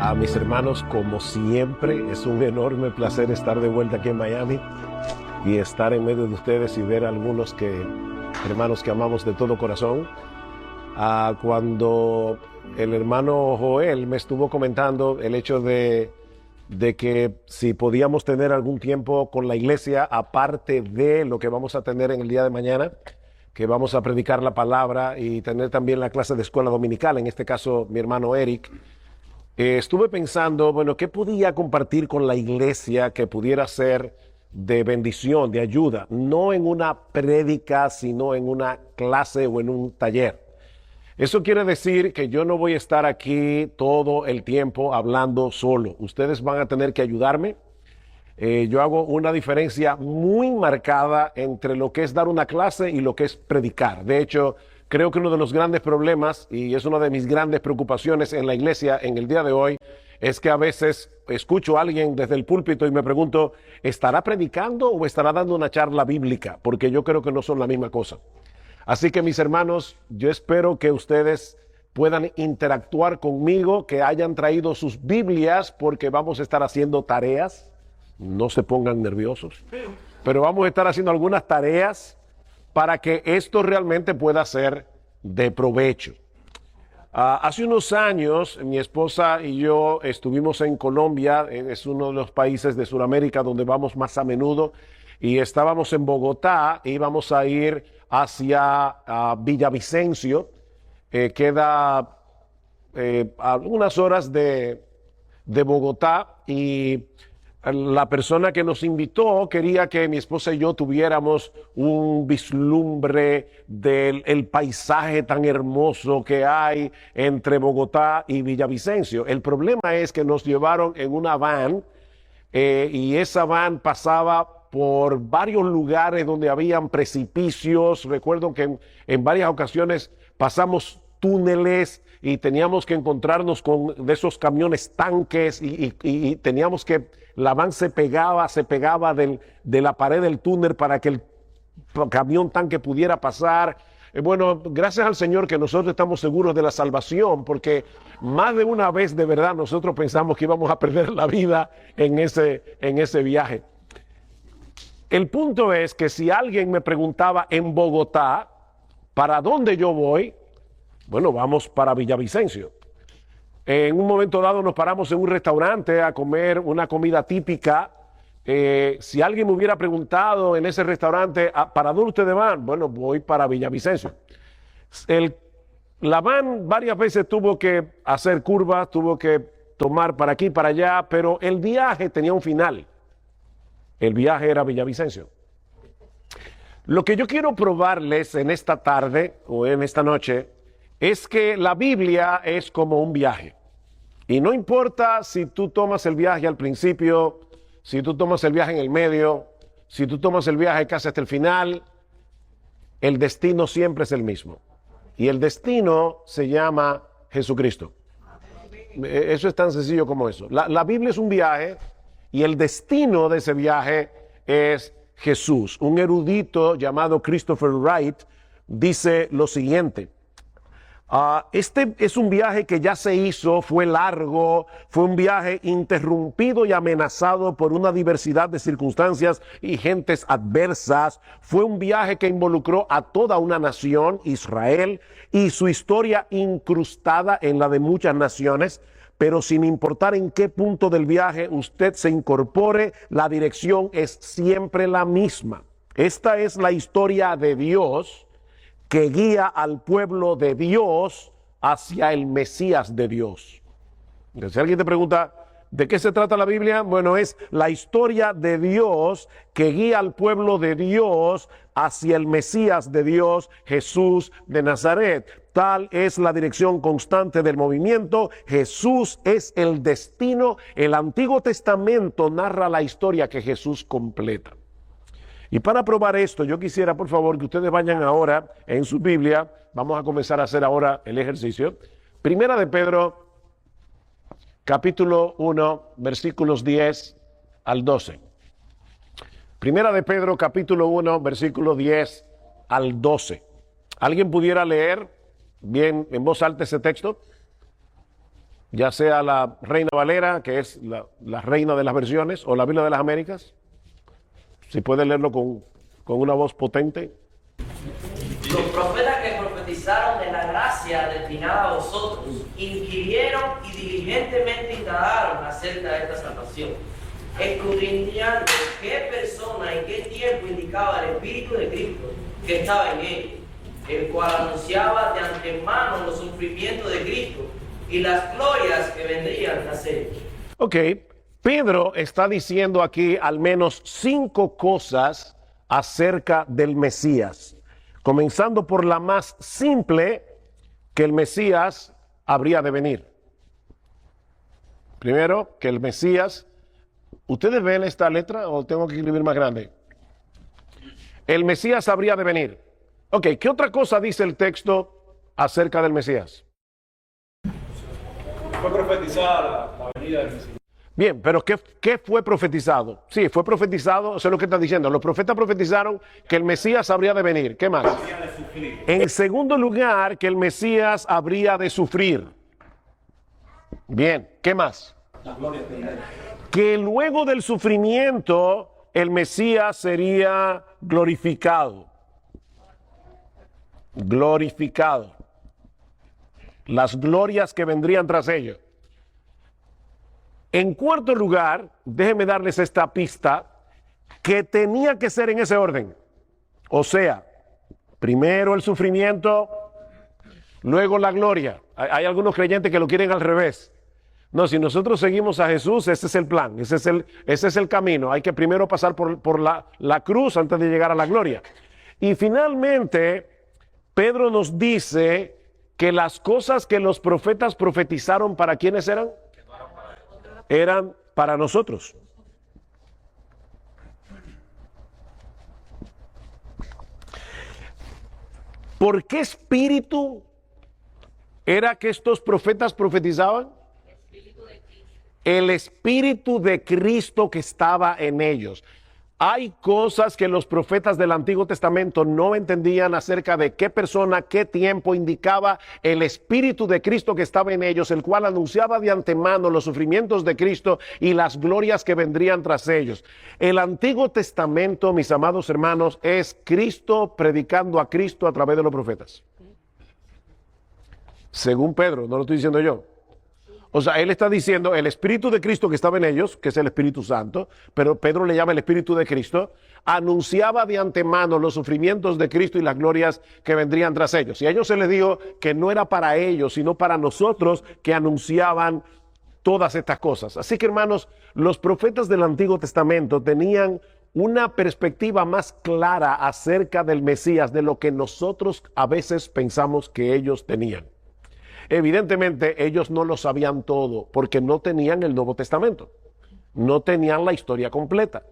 A mis hermanos, como siempre, es un enorme placer estar de vuelta aquí en Miami y estar en medio de ustedes y ver a algunos hermanos que amamos de todo corazón. Cuando el hermano Joel me estuvo comentando el hecho de que si podíamos tener algún tiempo con la iglesia, aparte de lo que vamos a tener en el día de mañana, que vamos a predicar la palabra y tener también la clase de escuela dominical, en este caso mi hermano Eric. Estuve pensando, bueno, ¿qué podía compartir con la iglesia que pudiera ser de bendición, de ayuda? No en una prédica, sino en una clase o en un taller. Eso quiere decir que yo no voy a estar aquí todo el tiempo hablando solo. Ustedes van a tener que ayudarme. Yo hago una diferencia muy marcada entre lo que es dar una clase y lo que es predicar. De hecho, creo que uno de los grandes problemas, y es una de mis grandes preocupaciones en la iglesia en el día de hoy, es que a veces escucho a alguien desde el púlpito y me pregunto, ¿estará predicando o estará dando una charla bíblica? Porque yo creo que no son la misma cosa. Así que mis hermanos, yo espero que ustedes puedan interactuar conmigo, que hayan traído sus Biblias, porque vamos a estar haciendo tareas. No se pongan nerviosos, pero vamos a estar haciendo algunas tareas para que esto realmente pueda ser de provecho. Hace unos años, mi esposa y yo estuvimos en Colombia, es uno de los países de Sudamérica donde vamos más a menudo, y estábamos en Bogotá, íbamos a ir hacia Villavicencio, queda algunas horas de Bogotá, y la persona que nos invitó quería que mi esposa y yo tuviéramos un vislumbre del paisaje tan hermoso que hay entre Bogotá y Villavicencio. El problema es que nos llevaron en una van y esa van pasaba por varios lugares donde habían precipicios. Recuerdo que en varias ocasiones pasamos túneles y teníamos que encontrarnos con de esos camiones tanques y teníamos que, la van se pegaba de la pared del túnel para que el camión tanque pudiera pasar. Bueno, gracias al Señor que nosotros estamos seguros de la salvación, porque más de una vez de verdad nosotros pensamos que íbamos a perder la vida en ese viaje. El punto es que si alguien me preguntaba en Bogotá, ¿para dónde yo voy? Bueno, vamos para Villavicencio. En un momento dado nos paramos en un restaurante a comer una comida típica. Si alguien me hubiera preguntado en ese restaurante, ¿para dónde ustedes van? Bueno, voy para Villavicencio. La van varias veces tuvo que hacer curvas, tuvo que tomar para aquí, para allá, pero el viaje tenía un final. El viaje era Villavicencio. Lo que yo quiero probarles en esta tarde o en esta noche es que la Biblia es como un viaje. Y no importa si tú tomas el viaje al principio, si tú tomas el viaje en el medio, si tú tomas el viaje casi hasta el final, el destino siempre es el mismo. Y el destino se llama Jesucristo. Eso es tan sencillo como eso. La Biblia es un viaje y el destino de ese viaje es Jesús. Un erudito llamado Christopher Wright dice lo siguiente. Este es un viaje que ya se hizo, fue largo, fue un viaje interrumpido y amenazado por una diversidad de circunstancias y gentes adversas. Fue un viaje que involucró a toda una nación, Israel, y su historia incrustada en la de muchas naciones. Pero sin importar en qué punto del viaje usted se incorpore, la dirección es siempre la misma. Esta es la historia de Dios que guía al pueblo de Dios hacia el Mesías de Dios. Entonces, si alguien te pregunta, ¿de qué se trata la Biblia? Bueno, es la historia de Dios que guía al pueblo de Dios hacia el Mesías de Dios, Jesús de Nazaret. Tal es la dirección constante del movimiento. Jesús es el destino. El Antiguo Testamento narra la historia que Jesús completa. Y para probar esto, yo quisiera, por favor, que ustedes vayan ahora en su Biblia. Vamos a comenzar a hacer ahora el ejercicio. Primera de Pedro, capítulo 1, versículos 10 al 12. Primera de Pedro, capítulo 1, versículo 10 al 12. ¿Alguien pudiera leer bien en voz alta ese texto? ya sea la Reina Valera, que es la reina de las versiones, o la Biblia de las Américas. Si puede leerlo con una voz potente. Los profetas que profetizaron de la gracia destinada a vosotros inquirieron y diligentemente indagaron acerca de esta salvación, escudriñando qué persona y qué tiempo indicaba el Espíritu de Cristo que estaba en ellos, el cual anunciaba de antemano los sufrimientos de Cristo y las glorias que vendrían tras ellos. Ok, Pedro está diciendo aquí al menos 5 cosas acerca del Mesías, comenzando por la más simple, que el Mesías habría de venir. Primero, que el Mesías, ¿ustedes ven esta letra o tengo que escribir más grande? El Mesías habría de venir. Ok, ¿qué otra cosa dice el texto acerca del Mesías? Fue profetizada la venida del Mesías. Bien, pero ¿qué fue profetizado? Sí, fue profetizado, eso es lo que está diciendo. Los profetas profetizaron que el Mesías habría de venir. ¿Qué más? En segundo lugar, que el Mesías habría de sufrir. Bien, ¿qué más? Que luego del sufrimiento, el Mesías sería glorificado. Glorificado. Las glorias que vendrían tras ello. En cuarto lugar, déjenme darles esta pista, que tenía que ser en ese orden. O sea, primero el sufrimiento, luego la gloria. Hay algunos creyentes que lo quieren al revés. No, si nosotros seguimos a Jesús, ese es el plan, ese es el camino. Hay que primero pasar por la cruz antes de llegar a la gloria. Y finalmente, Pedro nos dice que las cosas que los profetas profetizaron, ¿para quiénes eran? Eran para nosotros. ¿Por qué espíritu era que estos profetas profetizaban? El Espíritu de Cristo que estaba en ellos. Hay cosas que los profetas del Antiguo Testamento no entendían acerca de qué persona, qué tiempo indicaba el Espíritu de Cristo que estaba en ellos, el cual anunciaba de antemano los sufrimientos de Cristo y las glorias que vendrían tras ellos. El Antiguo Testamento, mis amados hermanos, es Cristo predicando a Cristo a través de los profetas. Según Pedro, no lo estoy diciendo yo. O sea, él está diciendo el Espíritu de Cristo que estaba en ellos, que es el Espíritu Santo, pero Pedro le llama el Espíritu de Cristo, anunciaba de antemano los sufrimientos de Cristo y las glorias que vendrían tras ellos. Y a ellos se les dijo que no era para ellos, sino para nosotros que anunciaban todas estas cosas. Así que, hermanos, los profetas del Antiguo Testamento tenían una perspectiva más clara acerca del Mesías de lo que nosotros a veces pensamos que ellos tenían. Evidentemente ellos no lo sabían todo porque no tenían el Nuevo Testamento, no tenían la historia completa,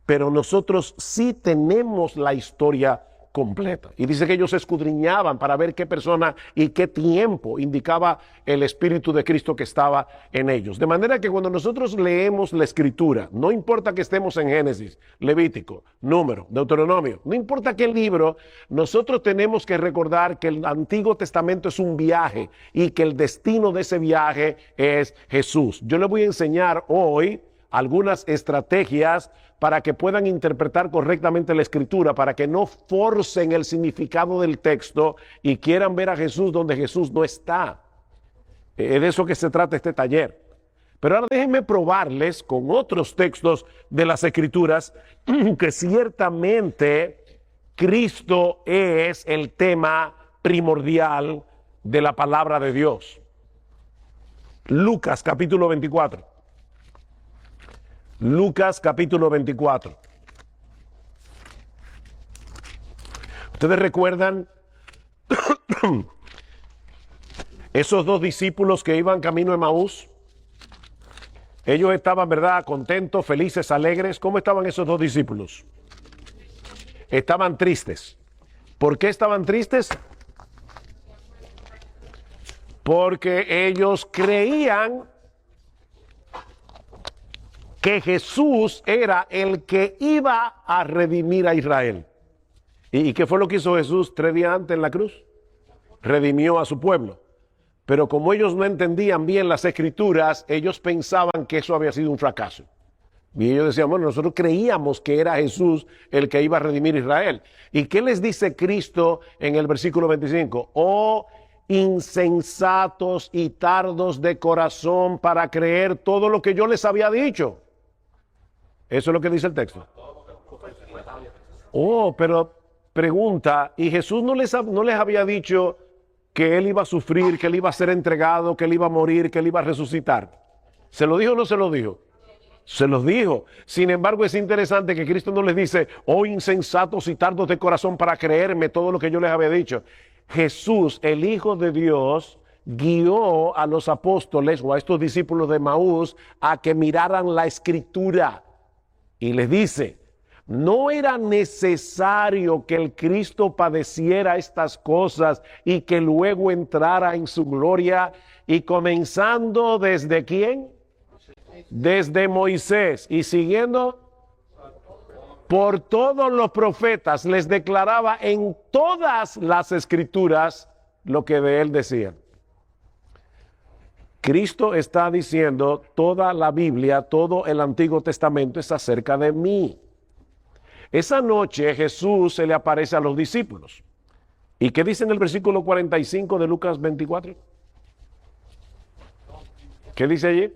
pero nosotros sí tenemos la historia completa. Y dice que ellos escudriñaban para ver qué persona y qué tiempo indicaba el Espíritu de Cristo que estaba en ellos. De manera que cuando nosotros leemos la Escritura, no importa que estemos en Génesis, Levítico, Número, Deuteronomio, no importa qué libro, nosotros tenemos que recordar que el Antiguo Testamento es un viaje y que el destino de ese viaje es Jesús. Yo les voy a enseñar hoy algunas estrategias para que puedan interpretar correctamente la Escritura, para que no forcen el significado del texto y quieran ver a Jesús donde Jesús no está. Es de eso que se trata este taller. Pero ahora déjenme probarles con otros textos de las Escrituras que ciertamente Cristo es el tema primordial de la palabra de Dios. Lucas capítulo 24. Lucas capítulo 24. ¿Ustedes recuerdan esos dos discípulos que iban camino a Emaús? Ellos estaban, ¿verdad?, contentos, felices, alegres. ¿Cómo estaban esos dos discípulos? Estaban tristes. ¿Por qué estaban tristes? Porque ellos creían que Jesús era el que iba a redimir a Israel. ¿Y qué fue lo que hizo Jesús 3 días antes en la cruz? Redimió a su pueblo. Pero como ellos no entendían bien las escrituras, ellos pensaban que eso había sido un fracaso. Y ellos decían, bueno, nosotros creíamos que era Jesús el que iba a redimir a Israel. ¿Y qué les dice Cristo en el versículo 25? Oh, insensatos y tardos de corazón para creer todo lo que yo les había dicho. Eso es lo que dice el texto. Oh, pero pregunta, ¿y Jesús no les había dicho que él iba a sufrir, que él iba a ser entregado, que él iba a morir, que él iba a resucitar? ¿Se lo dijo o no se lo dijo? Se los dijo. Sin embargo, es interesante que Cristo no les dice, oh insensatos y tardos de corazón para creerme todo lo que yo les había dicho. Jesús, el Hijo de Dios, guió a los apóstoles o a estos discípulos de Maús a que miraran la Escritura. Y les dice, no era necesario que el Cristo padeciera estas cosas y que luego entrara en su gloria. Y comenzando desde ¿quién? Desde Moisés y siguiendo por todos los profetas, les declaraba en todas las escrituras lo que de él decían. Cristo está diciendo, toda la Biblia, todo el Antiguo Testamento es acerca de mí. Esa noche Jesús se le aparece a los discípulos. ¿Y qué dice en el versículo 45 de Lucas 24? ¿Qué dice allí?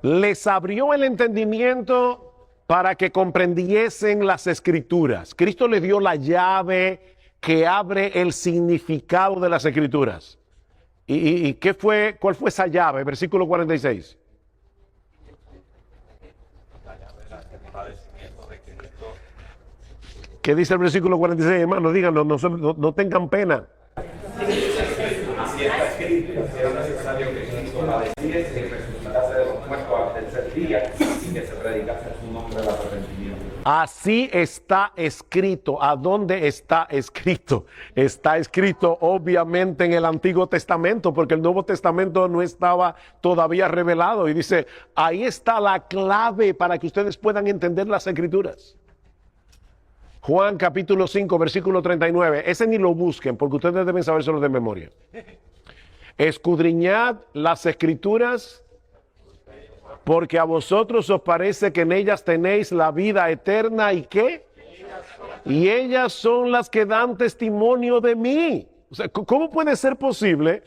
Les abrió el entendimiento para que comprendiesen las escrituras. Cristo les dio la llave que abre el significado de las escrituras. ¿Y qué fue? ¿Cuál fue esa llave? Versículo 46. ¿Qué dice el versículo 46, hermano? Díganlo, no tengan pena. Así está escrito, era necesario que Cristo padeciese y resucitase de los muertos al tercer día y que se predicase su nombre del arrepentimiento. Así está escrito. ¿A dónde está escrito? Está escrito obviamente en el Antiguo Testamento, porque el Nuevo Testamento no estaba todavía revelado. Y dice, ahí está la clave para que ustedes puedan entender las escrituras. Juan capítulo 5, versículo 39. Ese ni lo busquen, porque ustedes deben sabérselo de memoria. Escudriñad las escrituras, porque a vosotros os parece que en ellas tenéis la vida eterna. ¿Y qué? Y ellas son las que dan testimonio de mí. O sea, ¿cómo puede ser posible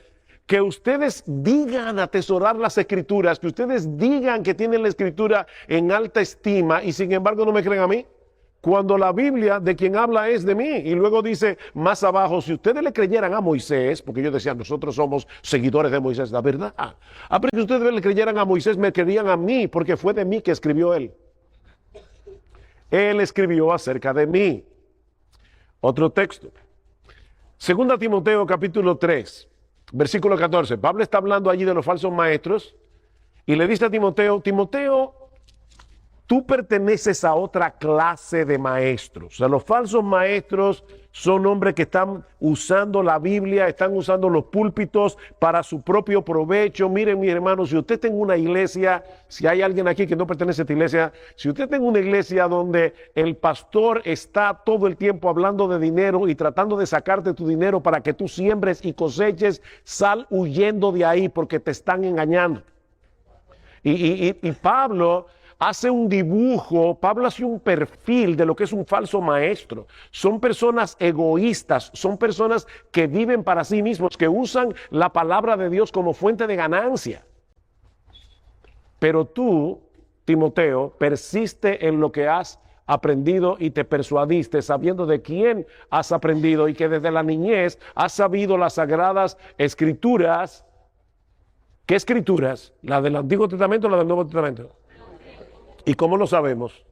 que ustedes digan atesorar las escrituras, que ustedes digan que tienen la escritura en alta estima y sin embargo no me creen a mí? Cuando la Biblia de quien habla es de mí. Y luego dice más abajo, si ustedes le creyeran a Moisés, porque ellos decían, nosotros somos seguidores de Moisés, la verdad. Pero que ustedes le creyeran a Moisés, me creían a mí, porque fue de mí que escribió él. Él escribió acerca de mí. Otro texto. Segunda Timoteo capítulo 3, versículo 14. Pablo está hablando allí de los falsos maestros y le dice a Timoteo, Timoteo, tú perteneces a otra clase de maestros. O sea, los falsos maestros son hombres que están usando la Biblia, están usando los púlpitos para su propio provecho. Miren, mis hermanos, si usted tiene una iglesia, si hay alguien aquí que no pertenece a esta iglesia, si usted tiene una iglesia donde el pastor está todo el tiempo hablando de dinero y tratando de sacarte tu dinero para que tú siembres y coseches, sal huyendo de ahí porque te están engañando. Y Pablo hace un dibujo, Pablo hace un perfil de lo que es un falso maestro. Son personas egoístas, son personas que viven para sí mismos, que usan la palabra de Dios como fuente de ganancia. Pero tú, Timoteo, persiste en lo que has aprendido y te persuadiste, sabiendo de quién has aprendido y que desde la niñez has sabido las sagradas escrituras. ¿Qué escrituras? ¿La del Antiguo Testamento o la del Nuevo Testamento? ¿Y cómo lo sabemos?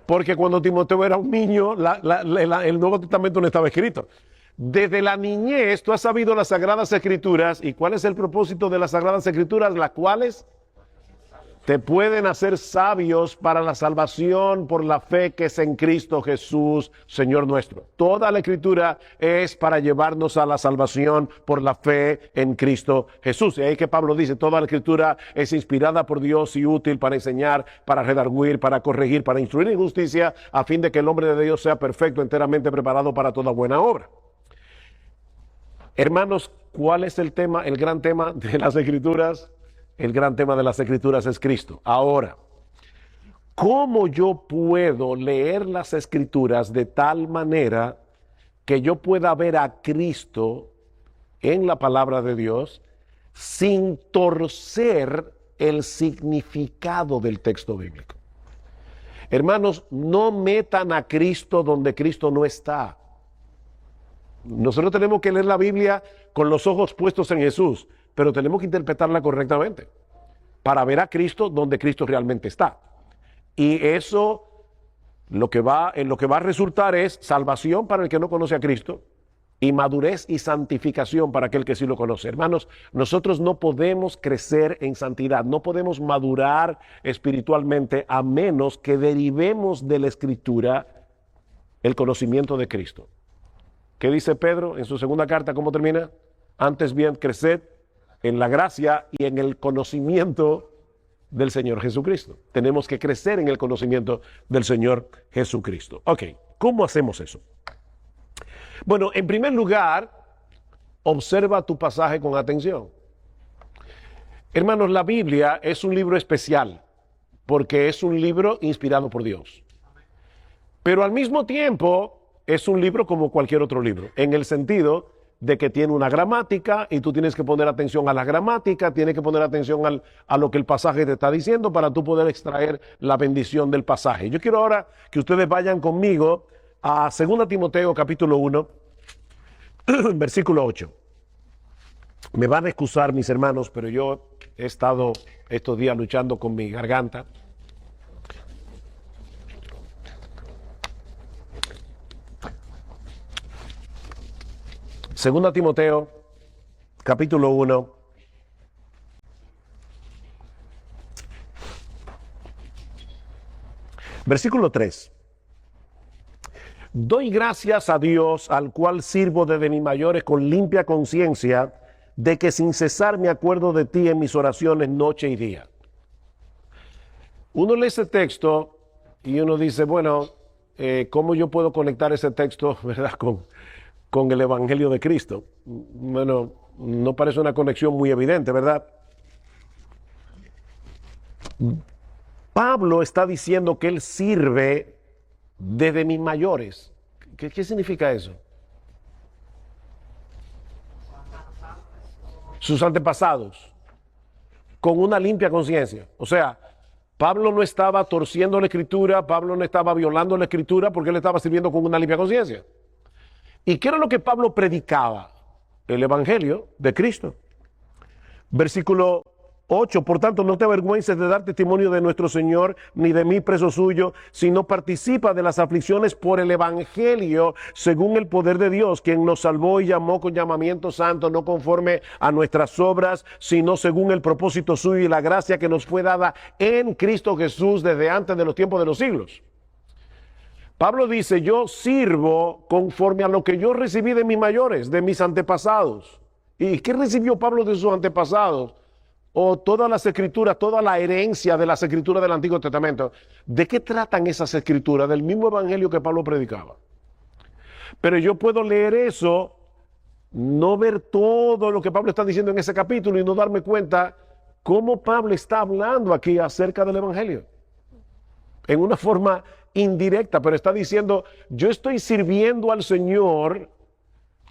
Porque cuando Timoteo era un niño, el Nuevo Testamento no estaba escrito. Desde la niñez tú has sabido las Sagradas Escrituras. ¿Y cuál es el propósito de las Sagradas Escrituras? Las cuales te pueden hacer sabios para la salvación por la fe que es en Cristo Jesús, Señor nuestro. Toda la Escritura es para llevarnos a la salvación por la fe en Cristo Jesús. Y ahí que Pablo dice, toda la Escritura es inspirada por Dios y útil para enseñar, para redarguir, para corregir, para instruir en justicia, a fin de que el hombre de Dios sea perfecto, enteramente preparado para toda buena obra. Hermanos, ¿cuál es el tema, el gran tema de las Escrituras? El gran tema de las Escrituras es Cristo. Ahora, ¿cómo yo puedo leer las Escrituras de tal manera que yo pueda ver a Cristo en la palabra de Dios sin torcer el significado del texto bíblico? Hermanos, no metan a Cristo donde Cristo no está. Nosotros tenemos que leer la Biblia con los ojos puestos en Jesús, pero tenemos que interpretarla correctamente para ver a Cristo donde Cristo realmente está. Y eso en lo que va a resultar es salvación para el que no conoce a Cristo y madurez y santificación para aquel que sí lo conoce. Hermanos, nosotros no podemos crecer en santidad, no podemos madurar espiritualmente a menos que derivemos de la Escritura el conocimiento de Cristo. ¿Qué dice Pedro en su segunda carta? ¿Cómo termina? Antes bien, creced en la gracia y en el conocimiento del Señor Jesucristo. Tenemos que crecer en el conocimiento del Señor Jesucristo. Ok, ¿cómo hacemos eso? Bueno, en primer lugar, observa tu pasaje con atención. Hermanos, la Biblia es un libro especial porque es un libro inspirado por Dios. Pero al mismo tiempo es un libro como cualquier otro libro, en el sentido de que tiene una gramática y tú tienes que poner atención a la gramática, tienes que poner atención a lo que el pasaje te está diciendo para tú poder extraer la bendición del pasaje. Yo quiero ahora que ustedes vayan conmigo a 2 Timoteo capítulo 1, versículo 8. Me van a excusar mis hermanos, pero yo he estado estos días luchando con mi garganta. Segunda Timoteo, capítulo 1, versículo 3. Doy gracias a Dios, al cual sirvo desde mis mayores con limpia conciencia, de que sin cesar me acuerdo de ti en mis oraciones noche y día. Uno lee ese texto y uno dice, bueno, ¿cómo yo puedo conectar ese texto, verdad, con el Evangelio de Cristo? Bueno, no parece una conexión muy evidente, ¿verdad? Pablo está diciendo que él sirve desde mis mayores. ¿Qué significa eso? Sus antepasados, con una limpia conciencia. O sea, Pablo no estaba torciendo la Escritura, Pablo no estaba violando la Escritura porque él estaba sirviendo con una limpia conciencia. ¿Y qué era lo que Pablo predicaba? El Evangelio de Cristo. Versículo 8, por tanto, no te avergüences de dar testimonio de nuestro Señor, ni de mí preso suyo, sino participa de las aflicciones por el Evangelio, según el poder de Dios, quien nos salvó y llamó con llamamiento santo, no conforme a nuestras obras, sino según el propósito suyo y la gracia que nos fue dada en Cristo Jesús desde antes de los tiempos de los siglos. Pablo dice, yo sirvo conforme a lo que yo recibí de mis mayores, de mis antepasados. ¿Y qué recibió Pablo de sus antepasados? O todas las escrituras, toda la herencia de las escrituras del Antiguo Testamento. ¿De qué tratan esas escrituras? Del mismo evangelio que Pablo predicaba. Pero yo puedo leer eso, no ver todo lo que Pablo está diciendo en ese capítulo y no darme cuenta cómo Pablo está hablando aquí acerca del evangelio. En una forma indirecta, pero está diciendo, yo estoy sirviendo al Señor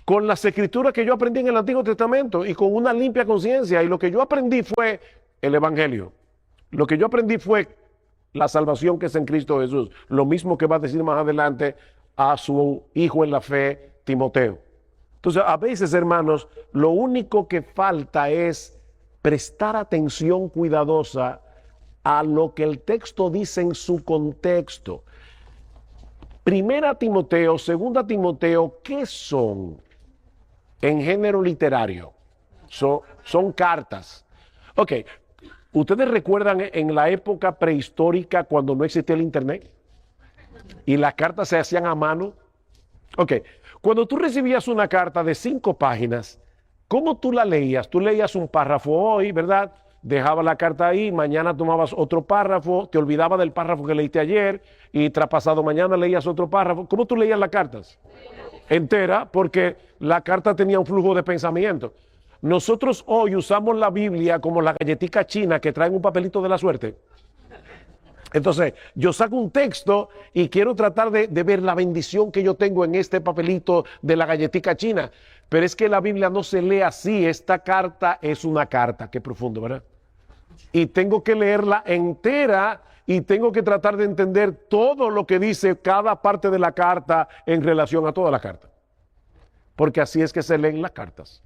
con las escrituras que yo aprendí en el Antiguo Testamento y con una limpia conciencia. Y lo que yo aprendí fue el Evangelio. Lo que yo aprendí fue la salvación que es en Cristo Jesús. Lo mismo que va a decir más adelante a su hijo en la fe, Timoteo. Entonces, a veces, hermanos, lo único que falta es prestar atención cuidadosa a lo que el texto dice en su contexto. Primera Timoteo, segunda Timoteo, ¿qué son? En género literario, son cartas. Ok, ¿ustedes recuerdan en la época prehistórica cuando no existía el internet? Y las cartas se hacían a mano. Ok, cuando tú recibías una carta de 5 páginas, ¿cómo tú la leías? Tú leías un párrafo hoy, ¿verdad? Dejabas la carta ahí, mañana tomabas otro párrafo, te olvidabas del párrafo que leíste ayer y traspasado mañana leías otro párrafo. ¿Cómo tú leías las cartas? entera, porque la carta tenía un flujo de pensamiento. Nosotros hoy usamos la Biblia como la galletica china que traen un papelito de la suerte. Entonces, yo saco un texto y quiero tratar de ver la bendición que yo tengo en este papelito de la galletica china. Pero es que la Biblia no se lee así. Esta carta es una carta. Qué profundo, ¿verdad? Y tengo que leerla entera y tengo que tratar de entender todo lo que dice cada parte de la carta en relación a toda la carta. Porque así es que se leen las cartas.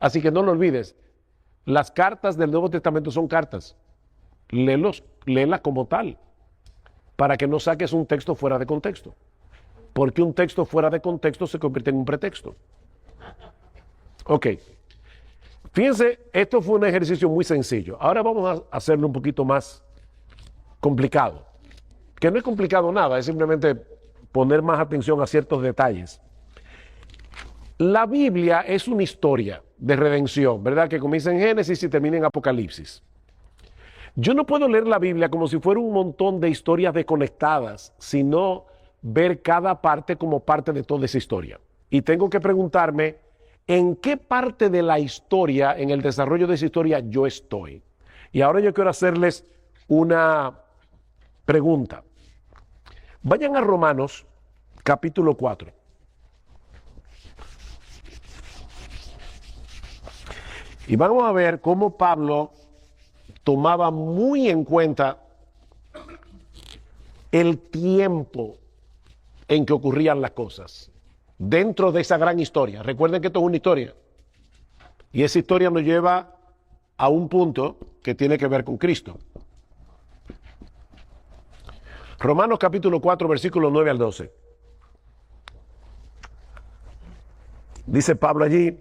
Así que no lo olvides. Las cartas del Nuevo Testamento son cartas. Léelas como tal, para que no saques un texto fuera de contexto, porque un texto fuera de contexto se convierte en un pretexto. Ok, fíjense, esto fue un ejercicio muy sencillo. Ahora vamos a hacerlo un poquito más complicado, que no es complicado nada, es simplemente poner más atención a ciertos detalles. La Biblia es una historia de redención, ¿verdad? Que comienza en Génesis y termina en Apocalipsis. Yo no puedo leer la Biblia como si fuera un montón de historias desconectadas, sino ver cada parte como parte de toda esa historia. Y tengo que preguntarme, ¿en qué parte de la historia, en el desarrollo de esa historia, yo estoy? Y ahora yo quiero hacerles una pregunta. Vayan a Romanos, capítulo 4. Y vamos a ver cómo Pablo tomaba muy en cuenta el tiempo en que ocurrían las cosas dentro de esa gran historia. Recuerden que esto es una historia y esa historia nos lleva a un punto que tiene que ver con Cristo. Romanos capítulo 4, versículos 9 al 12. Dice Pablo allí,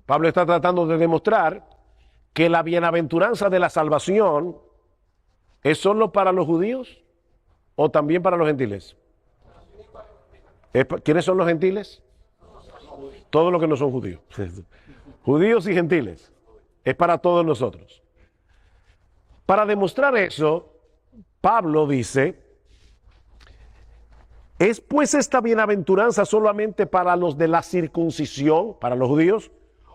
Pablo está tratando de demostrar que la bienaventuranza de la salvación es solo para los judíos o también para los gentiles. ¿Quiénes son los gentiles? Todos los que no son judíos. Judíos y gentiles. Es para todos nosotros. Para demostrar eso, Pablo dice, ¿es pues esta bienaventuranza solamente para los de la circuncisión, para los judíos,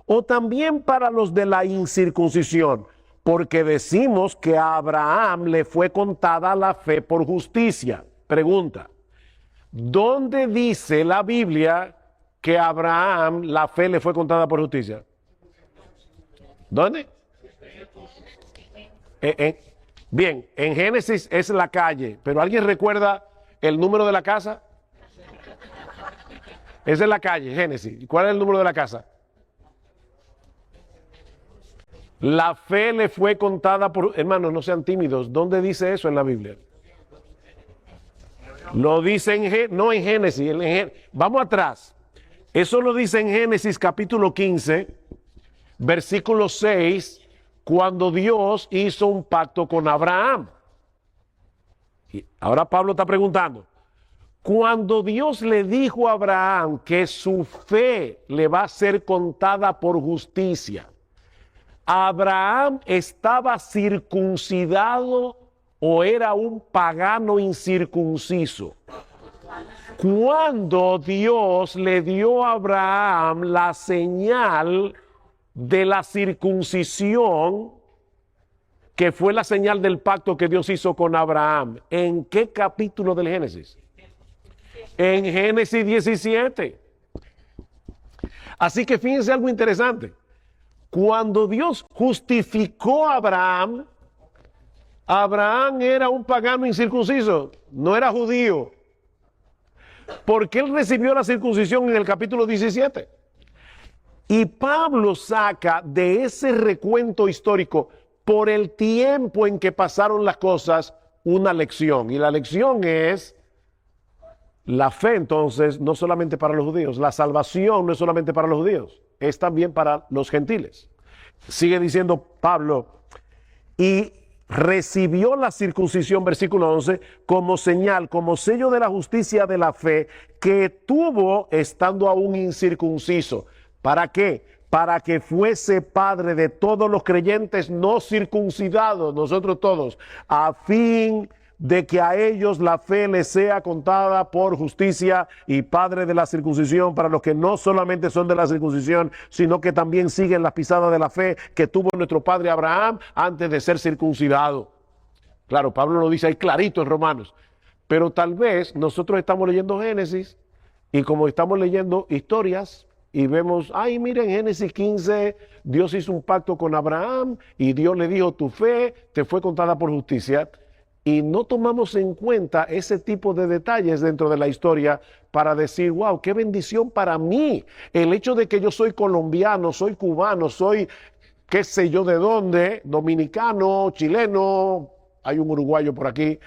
o también para los de la incircuncisión? Porque decimos que a Abraham le fue contada la fe por justicia. Pregunta, ¿dónde dice la Biblia que a Abraham la fe le fue contada por justicia? ¿Dónde? Bien, en Génesis es la calle, pero ¿alguien recuerda el número de la casa? Esa es la calle, Génesis. ¿Cuál es el número de la casa? La fe le fue contada por... Hermanos, no sean tímidos. ¿Dónde dice eso en la Biblia? Lo dice no en Génesis. Vamos atrás. Eso lo dice en Génesis capítulo 15, versículo 6, cuando Dios hizo un pacto con Abraham. Y ahora Pablo está preguntando, cuando Dios le dijo a Abraham que su fe le va a ser contada por justicia, ¿Abraham estaba circuncidado o era un pagano incircunciso? Cuando Dios le dio a Abraham la señal de la circuncisión, que fue la señal del pacto que Dios hizo con Abraham, ¿en qué capítulo del Génesis? En Génesis 17. Así que fíjense algo interesante. Cuando Dios justificó a Abraham, Abraham era un pagano incircunciso, no era judío. Porque él recibió la circuncisión en el capítulo 17. Y Pablo saca de ese recuento histórico, por el tiempo en que pasaron las cosas, una lección. Y la lección es la fe, entonces, no solamente para los judíos. La salvación no es solamente para los judíos, es también para los gentiles. Sigue diciendo Pablo, y recibió la circuncisión, versículo 11, como señal, como sello de la justicia de la fe que tuvo estando aún incircunciso. ¿Para qué? Para que fuese padre de todos los creyentes no circuncidados, nosotros todos, a fin de que a ellos la fe les sea contada por justicia y padre de la circuncisión para los que no solamente son de la circuncisión, sino que también siguen las pisadas de la fe que tuvo nuestro padre Abraham antes de ser circuncidado. Claro, Pablo lo dice ahí clarito en Romanos, pero tal vez nosotros estamos leyendo Génesis y como estamos leyendo historias y vemos, ay, miren, Génesis 15, Dios hizo un pacto con Abraham y Dios le dijo, tu fe te fue contada por justicia. Y no tomamos en cuenta ese tipo de detalles dentro de la historia para decir, wow, qué bendición para mí. El hecho de que yo soy colombiano, soy cubano, soy qué sé yo de dónde, dominicano, chileno, hay un uruguayo por aquí.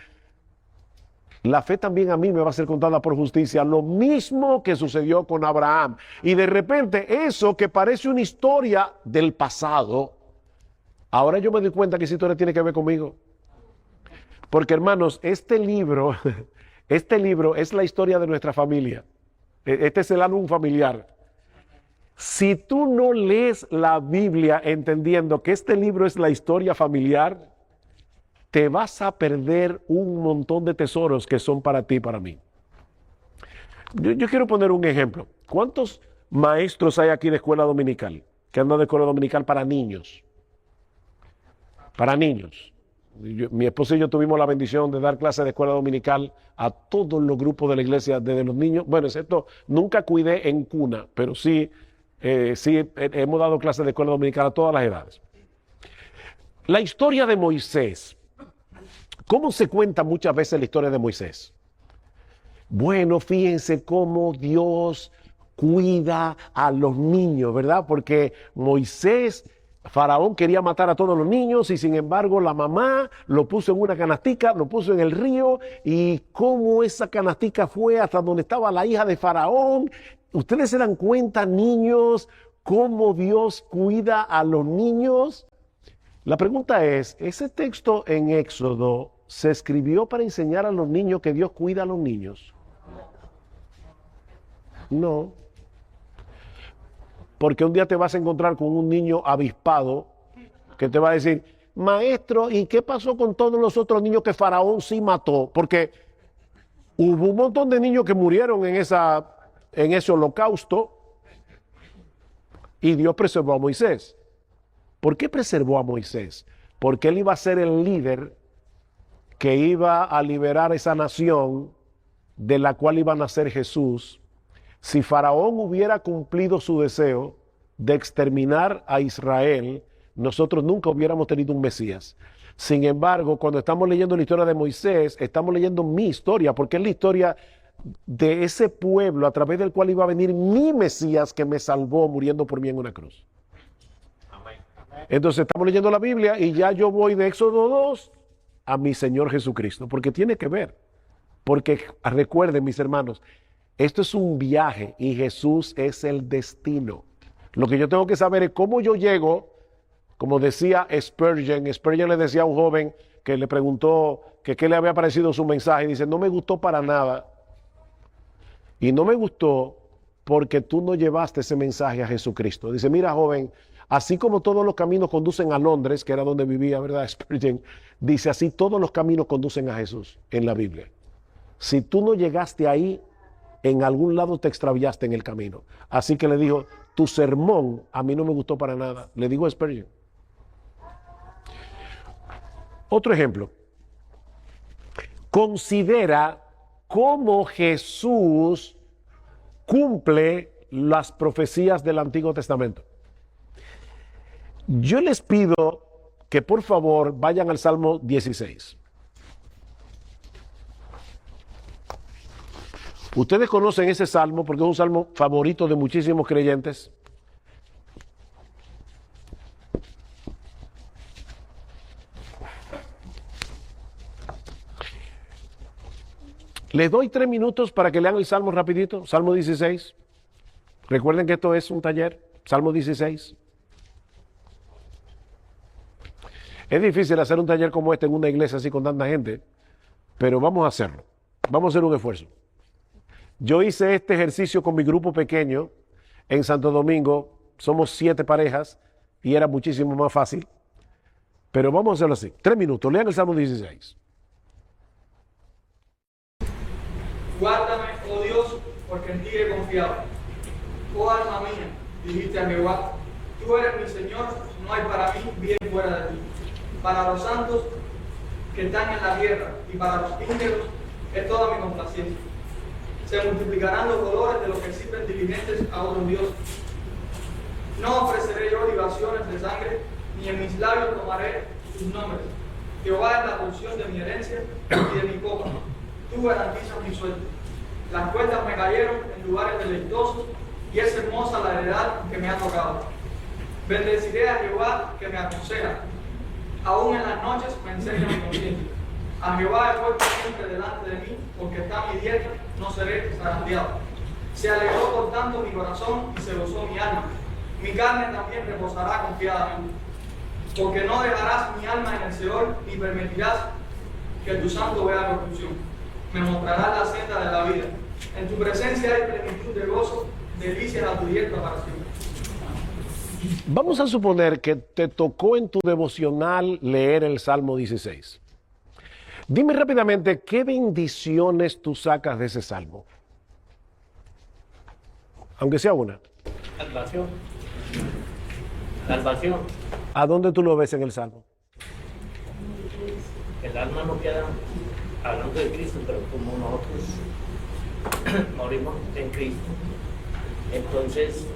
La fe también a mí me va a ser contada por justicia, lo mismo que sucedió con Abraham. Y de repente eso que parece una historia del pasado, ahora yo me doy cuenta que esa historia tiene que ver conmigo. Porque hermanos, este libro es la historia de nuestra familia. Este es el álbum familiar. Si tú no lees la Biblia entendiendo que este libro es la historia familiar, te vas a perder un montón de tesoros que son para ti y para mí. Yo quiero poner un ejemplo. ¿Cuántos maestros hay aquí de escuela dominical? Que andan de escuela dominical para niños. Para niños. Mi esposa y yo tuvimos la bendición de dar clases de escuela dominical a todos los grupos de la iglesia, desde los niños, bueno, excepto, nunca cuidé en cuna, pero sí hemos dado clases de escuela dominical a todas las edades. La historia de Moisés. ¿Cómo se cuenta muchas veces la historia de Moisés? Bueno, fíjense cómo Dios cuida a los niños, ¿verdad? Porque Moisés... Faraón quería matar a todos los niños y sin embargo la mamá lo puso en una canastica, lo puso en el río y cómo esa canastica fue hasta donde estaba la hija de Faraón. ¿Ustedes se dan cuenta, niños, cómo Dios cuida a los niños? La pregunta es, ¿ese texto en Éxodo se escribió para enseñar a los niños que Dios cuida a los niños? No. Porque un día te vas a encontrar con un niño avispado que te va a decir, maestro, ¿y qué pasó con todos los otros niños que Faraón sí mató? Porque hubo un montón de niños que murieron en ese holocausto y Dios preservó a Moisés. ¿Por qué preservó a Moisés? Porque él iba a ser el líder que iba a liberar esa nación de la cual iba a nacer Jesús. Si Faraón hubiera cumplido su deseo de exterminar a Israel, nosotros nunca hubiéramos tenido un Mesías. Sin embargo, cuando estamos leyendo la historia de Moisés, estamos leyendo mi historia, porque es la historia de ese pueblo a través del cual iba a venir mi Mesías que me salvó muriendo por mí en una cruz. Entonces estamos leyendo la Biblia y ya yo voy de Éxodo 2 a mi Señor Jesucristo, porque tiene que ver. Porque recuerden, mis hermanos, esto es un viaje y Jesús es el destino. Lo que yo tengo que saber es cómo yo llego, como decía Spurgeon. Spurgeon le decía a un joven que le preguntó que qué le había parecido su mensaje. Y dice, no me gustó para nada. Y no me gustó porque tú no llevaste ese mensaje a Jesucristo. Dice, mira, joven, así como todos los caminos conducen a Londres, que era donde vivía, ¿verdad? Spurgeon, dice, así todos los caminos conducen a Jesús en la Biblia. Si tú no llegaste ahí, en algún lado te extraviaste en el camino. Así que le dijo, tu sermón a mí no me gustó para nada. Le digo a Spurgeon. Otro ejemplo. Considera cómo Jesús cumple las profecías del Antiguo Testamento. Yo les pido que por favor vayan al Salmo 16. Ustedes conocen ese salmo porque es un salmo favorito de muchísimos creyentes. Les doy 3 minutos para que lean el salmo rapidito. Salmo 16. Recuerden que esto es un taller. Salmo 16. Es difícil hacer un taller como este en una iglesia así con tanta gente, pero vamos a hacerlo. Vamos a hacer un esfuerzo. Yo hice este ejercicio con mi grupo pequeño en Santo Domingo. Somos 7 parejas y era muchísimo más fácil. Pero vamos a hacerlo así. 3 minutos. Lean el Salmo 16. Guárdame, oh Dios, porque en ti he confiado. Oh alma mía, dijiste a Jehová, tú eres mi Señor, no hay para mí bien fuera de ti. Para los santos que están en la tierra y para los íntegros es toda mi complacencia. Se multiplicarán los dolores de los que sirven diligentes a otros dioses. No ofreceré yo libaciones de sangre, ni en mis labios tomaré tus nombres. Jehová es la porción de mi herencia y de mi copa. Tú garantizas mi suerte. Las cuentas me cayeron en lugares deleitosos y es hermosa la heredad que me ha tocado. Bendeciré a Jehová que me aconseja. Aún en las noches me enseña mi conciencia. A Jehová he puesto siempre delante de mí, porque está a mi diestra, no seré zarandeado. Se alegró por tanto mi corazón y se gozó mi alma. Mi carne también reposará confiadamente. Porque no dejarás mi alma en el Seol, ni permitirás que tu santo vea corrupción. Me mostrarás la senda de la vida. En tu presencia hay plenitud de gozo, delicias a tu diestra para siempre. Vamos a suponer que te tocó en tu devocional leer el Salmo 16. Dime rápidamente qué bendiciones tú sacas de ese salmo. Aunque sea una. Salvación. Salvación. ¿A dónde tú lo ves en el salmo? El alma no queda hablando de Cristo, pero como nosotros morimos en Cristo, entonces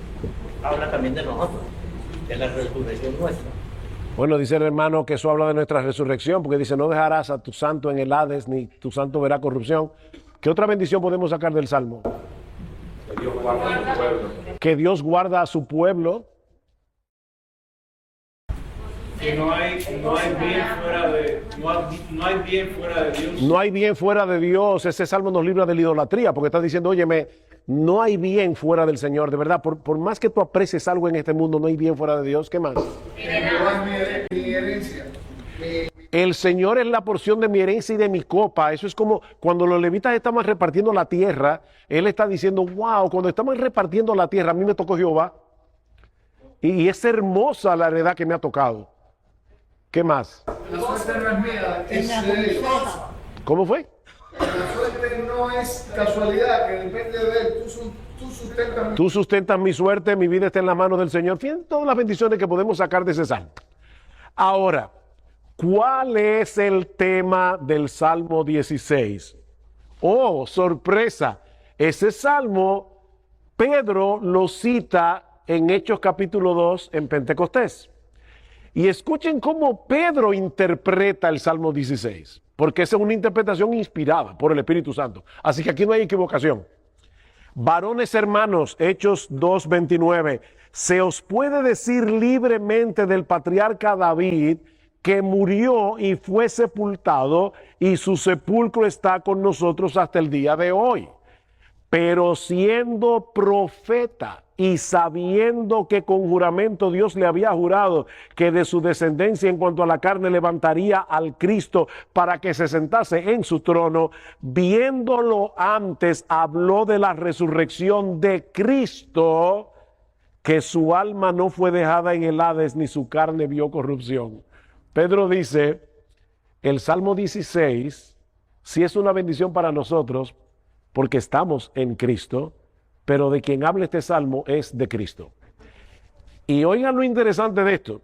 habla también de nosotros, de la resurrección nuestra. Bueno, dice el hermano que eso habla de nuestra resurrección, porque dice, no dejarás a tu santo en el Hades, ni tu santo verá corrupción. ¿Qué otra bendición podemos sacar del salmo? Que Dios guarda a su pueblo. Que Dios guarda a su pueblo. Que no hay bien fuera de, no hay bien fuera de Dios. No hay bien fuera de Dios. Ese salmo nos libra de la idolatría, porque está diciendo, óyeme, no hay bien fuera del Señor. De verdad, por más que tú aprecies algo en este mundo, no hay bien fuera de Dios. ¿Qué más? Mi herencia. El Señor es la porción de mi herencia y de mi copa. Eso es como cuando los levitas estaban repartiendo la tierra. Él está diciendo, wow, cuando estaban repartiendo la tierra, a mí me tocó Jehová. Y es hermosa la heredad que me ha tocado. ¿Qué más? La suerte no es mía, es de Dios. ¿Cómo fue? La suerte no es casualidad, que depende de Él. Tú sustentas mi suerte, mi vida está en las manos del Señor. Fíjense todas las bendiciones que podemos sacar de ese salmo. Ahora, ¿cuál es el tema del Salmo 16? Oh, sorpresa. Ese salmo, Pedro lo cita en Hechos capítulo 2 en Pentecostés. Y escuchen cómo Pedro interpreta el Salmo 16, porque esa es una interpretación inspirada por el Espíritu Santo. Así que aquí no hay equivocación. Varones hermanos, Hechos 2:29, se os puede decir libremente del patriarca David que murió y fue sepultado, y su sepulcro está con nosotros hasta el día de hoy. Pero siendo profeta y sabiendo que con juramento Dios le había jurado que de su descendencia en cuanto a la carne levantaría al Cristo para que se sentase en su trono, viéndolo antes, habló de la resurrección de Cristo, que su alma no fue dejada en el Hades ni su carne vio corrupción. Pedro dice, el Salmo 16 sí es una bendición para nosotros porque estamos en Cristo, pero de quien habla este salmo es de Cristo. Y oigan lo interesante de esto.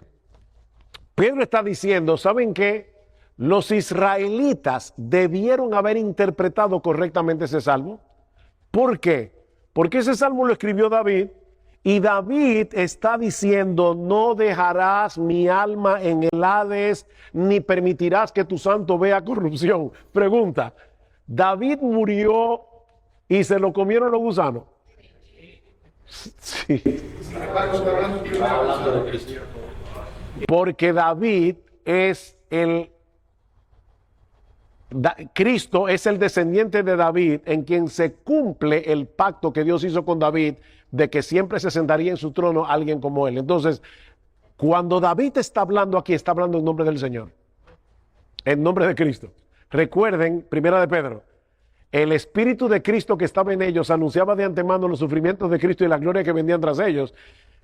Pedro está diciendo, ¿saben qué? Los israelitas debieron haber interpretado correctamente ese salmo. ¿Por qué? Porque ese salmo lo escribió David, y David está diciendo, no dejarás mi alma en el Hades, ni permitirás que tu santo vea corrupción. Pregunta, ¿David murió y se lo comieron los gusanos? Sí. Porque David es Cristo es el descendiente de David, en quien se cumple el pacto que Dios hizo con David de que siempre se sentaría en su trono alguien como él. Entonces, cuando David está hablando aquí, está hablando en nombre del Señor, en nombre de Cristo. Recuerden, primera de Pedro, el Espíritu de Cristo que estaba en ellos anunciaba de antemano los sufrimientos de Cristo y la gloria que vendían tras ellos.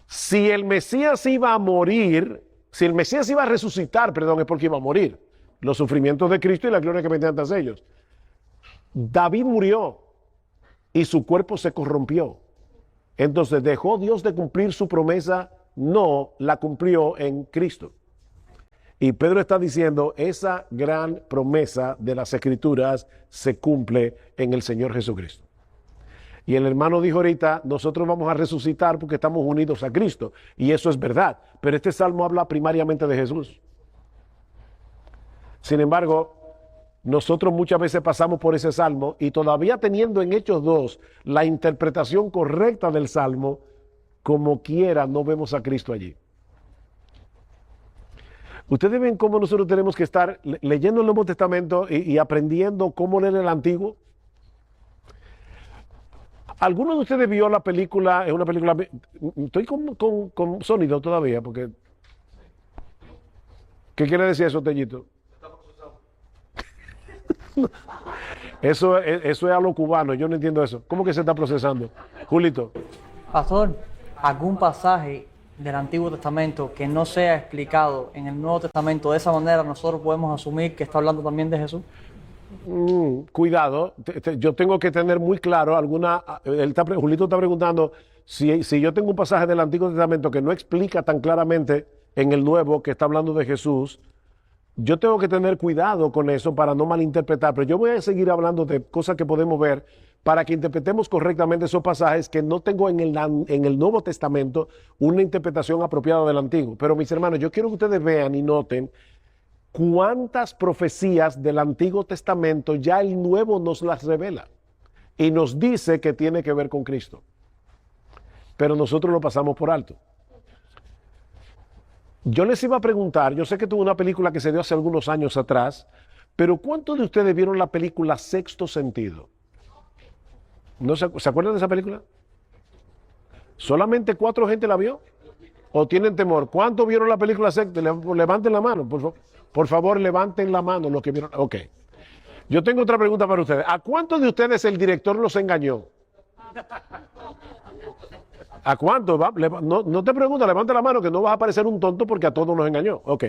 Si el Mesías iba a morir, si el Mesías iba a resucitar, es porque iba a morir. Los sufrimientos de Cristo y la gloria que vendían tras ellos. David murió y su cuerpo se corrompió. Entonces, ¿dejó Dios de cumplir su promesa? No, la cumplió en Cristo. Y Pedro está diciendo, esa gran promesa de las Escrituras se cumple en el Señor Jesucristo. Y el hermano dijo ahorita, nosotros vamos a resucitar porque estamos unidos a Cristo. Y eso es verdad. Pero este salmo habla primariamente de Jesús. Sin embargo, nosotros muchas veces pasamos por ese salmo y todavía teniendo en Hechos 2 la interpretación correcta del salmo, como quiera no vemos a Cristo allí. Ustedes ven cómo nosotros tenemos que estar leyendo el Nuevo Testamento y aprendiendo cómo leer el Antiguo. ¿Alguno de ustedes vio la película? Es una película. Estoy con sonido todavía, porque. ¿Qué quiere decir eso, Tellito? Eso es a lo cubano, yo no entiendo eso. ¿Cómo que se está procesando? Julito. Pastor, ¿algún pasaje del Antiguo Testamento que no sea explicado en el Nuevo Testamento de esa manera, nosotros podemos asumir que está hablando también de Jesús? Cuidado, yo tengo que tener muy claro Julito está preguntando si yo tengo un pasaje del Antiguo Testamento que no explica tan claramente en el Nuevo que está hablando de Jesús. Yo tengo que tener cuidado con eso para no malinterpretar, pero yo voy a seguir hablando de cosas que podemos ver para que interpretemos correctamente esos pasajes que no tengo en el Nuevo Testamento una interpretación apropiada del Antiguo. Pero mis hermanos, yo quiero que ustedes vean y noten cuántas profecías del Antiguo Testamento ya el Nuevo nos las revela y nos dice que tiene que ver con Cristo. Pero nosotros lo pasamos por alto. Yo les iba a preguntar, yo sé que tuve una película que se dio hace algunos años atrás, pero ¿cuántos de ustedes vieron la película Sexto Sentido? ¿No se acuerdan de esa película? ¿Solamente 4 gente la vio? ¿O tienen temor? ¿Cuántos vieron la película Sexto? Levanten la mano, por favor, levanten la mano los que vieron. Ok. Yo tengo otra pregunta para ustedes. ¿A cuántos de ustedes el director los engañó? ¿A cuántos? No te pregunto, levanta la mano que no vas a parecer un tonto porque a todos nos engañó. Ok.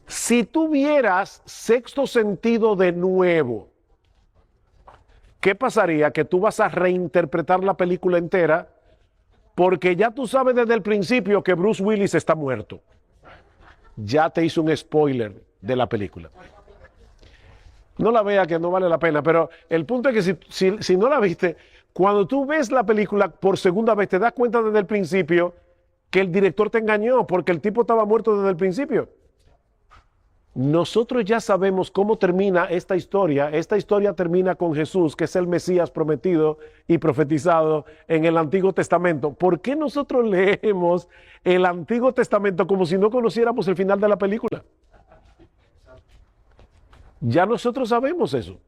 Si tú vieras Sexto Sentido de nuevo, ¿qué pasaría? Que tú vas a reinterpretar la película entera porque ya tú sabes desde el principio que Bruce Willis está muerto. Ya te hizo un spoiler de la película. No la vea, que no vale la pena, pero el punto es que si no la viste, cuando tú ves la película por segunda vez, te das cuenta desde el principio que el director te engañó porque el tipo estaba muerto desde el principio. Nosotros ya sabemos cómo termina esta historia. Esta historia termina con Jesús, que es el Mesías prometido y profetizado en el Antiguo Testamento. ¿Por qué nosotros leemos el Antiguo Testamento como si no conociéramos el final de la película? Ya nosotros sabemos eso.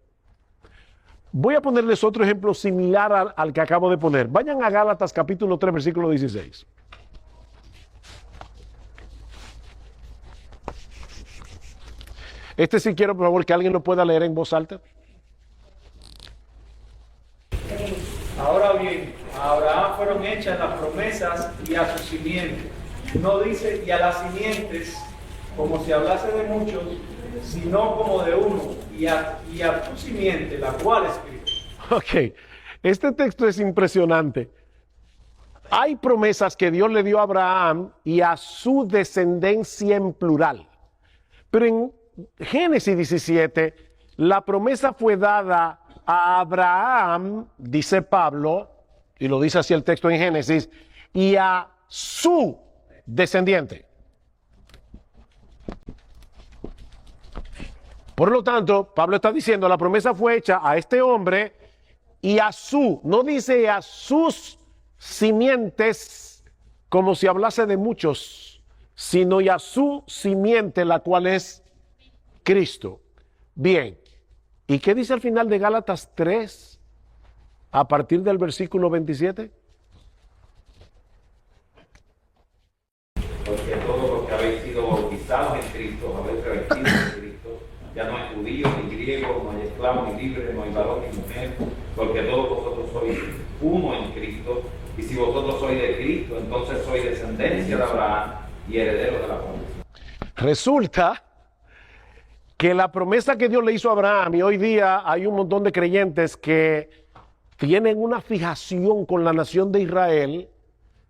Voy a ponerles otro ejemplo similar al que acabo de poner. Vayan a Gálatas capítulo 3, versículo 16. Este sí quiero, por favor, que alguien lo pueda leer en voz alta. Ahora bien, a Abraham fueron hechas las promesas y a su simiente. No dice y a las simientes, como si hablase de muchos, sino como de uno, y a tu simiente, la cual es Cristo. Ok, este texto es impresionante. Hay promesas que Dios le dio a Abraham y a su descendencia en plural. Pero en Génesis 17, la promesa fue dada a Abraham, dice Pablo, y lo dice así el texto en Génesis, y a su descendiente. Por lo tanto, Pablo está diciendo, la promesa fue hecha a este hombre y a no dice a sus simientes, como si hablase de muchos, sino y a su simiente, la cual es Cristo. Bien, ¿y qué dice al final de Gálatas 3, a partir del versículo 27? Porque todos los que habéis sido bautizados en Cristo, habéis revestido en Cristo. Ya no hay judío ni griego, no hay esclavo ni libre, no hay varón ni mujer, porque todos vosotros sois uno en Cristo. Y si vosotros sois de Cristo, entonces sois descendencia de Abraham y herederos de la promesa. Resulta que la promesa que Dios le hizo a Abraham, y hoy día hay un montón de creyentes que tienen una fijación con la nación de Israel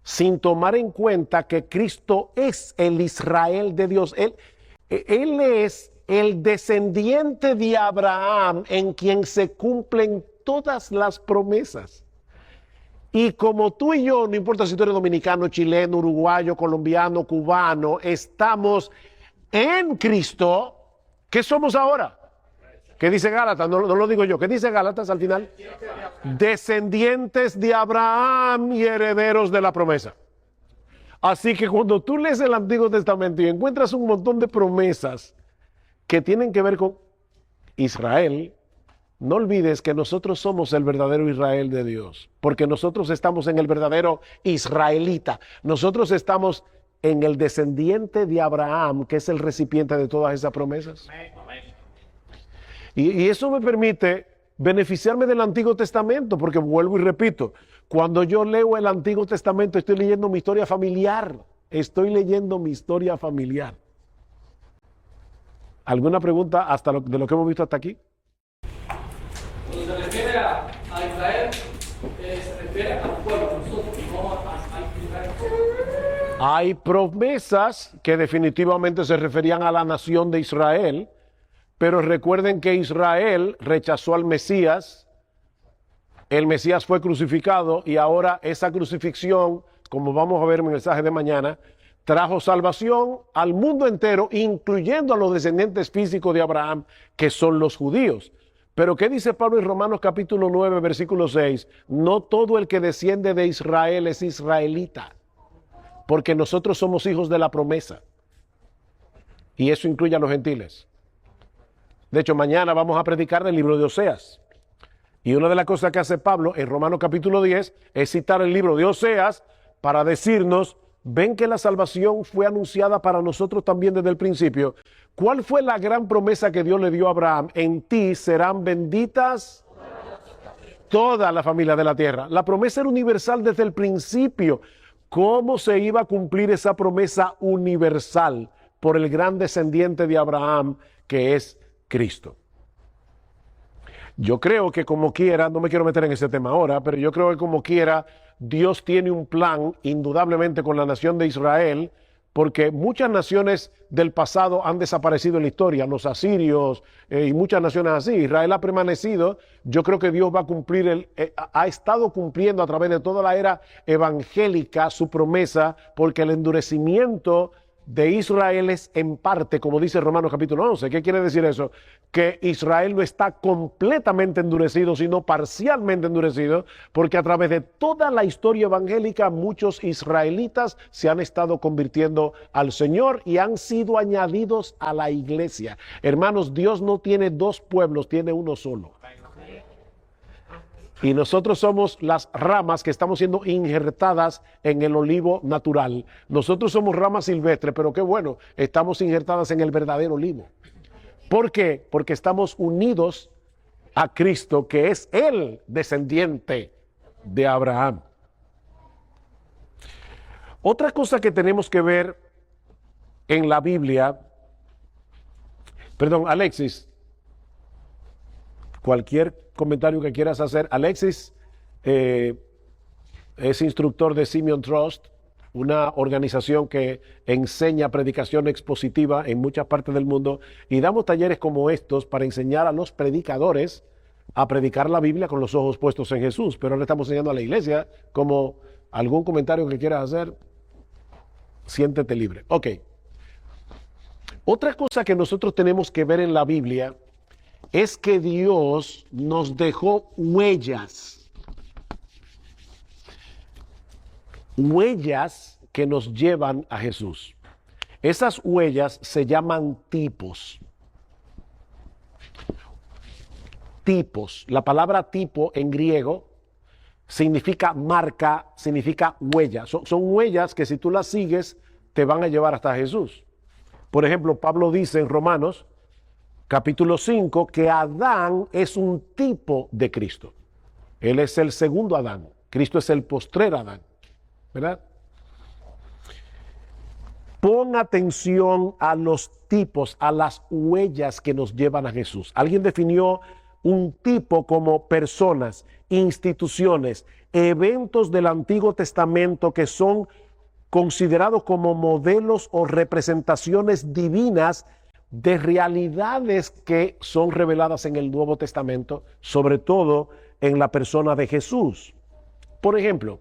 sin tomar en cuenta que Cristo es el Israel de Dios. Él es el descendiente de Abraham en quien se cumplen todas las promesas. Y como tú y yo, no importa si tú eres dominicano, chileno, uruguayo, colombiano, cubano, estamos en Cristo, ¿qué somos ahora? ¿Qué dice Gálatas? No lo digo yo. ¿Qué dice Gálatas al final? Descendientes de Abraham y herederos de la promesa. Así que cuando tú lees el Antiguo Testamento y encuentras un montón de promesas que tienen que ver con Israel, no olvides que nosotros somos el verdadero Israel de Dios, porque nosotros estamos en el verdadero israelita. Nosotros estamos en el descendiente de Abraham, que es el recipiente de todas esas promesas. Y eso me permite beneficiarme del Antiguo Testamento, porque vuelvo y repito, cuando yo leo el Antiguo Testamento estoy leyendo mi historia familiar. Estoy leyendo mi historia familiar. ¿Alguna pregunta de lo que hemos visto hasta aquí? Cuando se refiere a Israel, se refiere al pueblo, nosotros, no a Israel. Hay promesas que definitivamente se referían a la nación de Israel, pero recuerden que Israel rechazó al Mesías, el Mesías fue crucificado y ahora esa crucifixión, como vamos a ver en el mensaje de mañana, trajo salvación al mundo entero, incluyendo a los descendientes físicos de Abraham, que son los judíos. Pero ¿qué dice Pablo en Romanos capítulo 9, versículo 6? No todo el que desciende de Israel es israelita, porque nosotros somos hijos de la promesa. Y eso incluye a los gentiles. De hecho, mañana vamos a predicar del libro de Oseas. Y una de las cosas que hace Pablo en Romanos capítulo 10 es citar el libro de Oseas para decirnos, ven que la salvación fue anunciada para nosotros también desde el principio. ¿Cuál fue la gran promesa que Dios le dio a Abraham? En ti serán benditas toda la familia de la tierra. La promesa era universal desde el principio. ¿Cómo se iba a cumplir esa promesa universal? Por el gran descendiente de Abraham, que es Cristo. Yo creo que como quiera, no me quiero meter en ese tema ahora, pero yo creo que como quiera, Dios tiene un plan indudablemente con la nación de Israel, porque muchas naciones del pasado han desaparecido en la historia, los asirios y muchas naciones así. Israel ha permanecido. Yo creo que Dios va a cumplir, ha estado cumpliendo a través de toda la era evangélica su promesa, porque el endurecimiento de Israel es en parte, como dice Romanos capítulo 11. ¿Qué quiere decir eso? Que Israel no está completamente endurecido, sino parcialmente endurecido, porque a través de toda la historia evangélica muchos israelitas se han estado convirtiendo al Señor y han sido añadidos a la iglesia. Hermanos, Dios no tiene dos pueblos, tiene uno solo. Y nosotros somos las ramas que estamos siendo injertadas en el olivo natural. Nosotros somos ramas silvestres, pero qué bueno, estamos injertadas en el verdadero olivo. ¿Por qué? Porque estamos unidos a Cristo, que es el descendiente de Abraham. Otra cosa que tenemos que ver en la Biblia, perdón, Alexis, cualquier comentario que quieras hacer. Alexis es instructor de Simeon Trust, una organización que enseña predicación expositiva en muchas partes del mundo, y damos talleres como estos para enseñar a los predicadores a predicar la Biblia con los ojos puestos en Jesús. Pero ahora estamos enseñando a la iglesia. Como algún comentario que quieras hacer, siéntete libre. Ok. Otra cosa que nosotros tenemos que ver en la Biblia es que Dios nos dejó huellas. Huellas que nos llevan a Jesús. Esas huellas se llaman tipos. Tipos. La palabra tipo en griego significa marca, significa huella. Son huellas que si tú las sigues te van a llevar hasta Jesús. Por ejemplo, Pablo dice en Romanos capítulo 5, que Adán es un tipo de Cristo. Él es el segundo Adán. Cristo es el postrer Adán. ¿Verdad? Pon atención a los tipos, a las huellas que nos llevan a Jesús. Alguien definió un tipo como personas, instituciones, eventos del Antiguo Testamento que son considerados como modelos o representaciones divinas de realidades que son reveladas en el Nuevo Testamento, sobre todo en la persona de Jesús. Por ejemplo,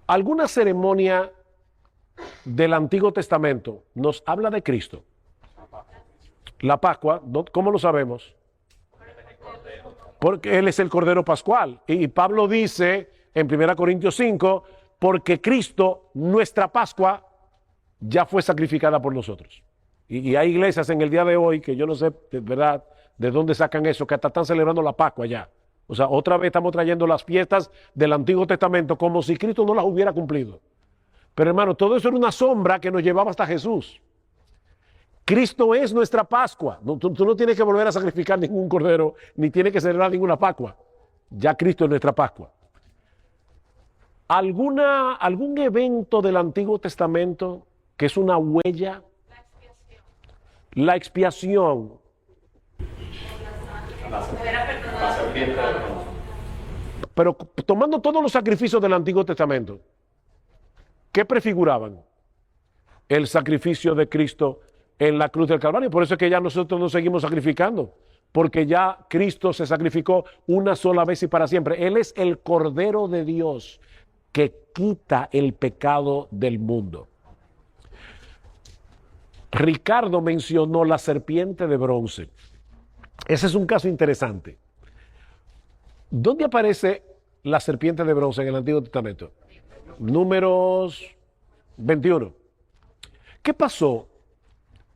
alguna ceremonia del Antiguo Testamento nos habla de Cristo. La Pascua, ¿cómo lo sabemos? Porque Él es el Cordero Pascual. Y Pablo dice en 1 Corintios 5, porque Cristo, nuestra Pascua, ya fue sacrificada por nosotros. Y hay iglesias en el día de hoy que yo no sé de verdad de dónde sacan eso, que hasta están celebrando la Pascua ya. O sea, otra vez estamos trayendo las fiestas del Antiguo Testamento como si Cristo no las hubiera cumplido. Pero hermano, todo eso era una sombra que nos llevaba hasta Jesús. Cristo es nuestra Pascua. Tú no tienes que volver a sacrificar ningún cordero, ni tienes que celebrar ninguna Pascua. Ya Cristo es nuestra Pascua. ¿Algún evento del Antiguo Testamento que es una huella? La expiación. La serpiente de bronce. Pero tomando todos los sacrificios del Antiguo Testamento, ¿qué prefiguraban? El sacrificio de Cristo en la cruz del Calvario. Por eso es que ya nosotros no seguimos sacrificando, porque ya Cristo se sacrificó una sola vez y para siempre. Él es el Cordero de Dios que quita el pecado del mundo. Ricardo mencionó la serpiente de bronce. Ese es un caso interesante. ¿Dónde aparece la serpiente de bronce en el Antiguo Testamento? Números 21. ¿Qué pasó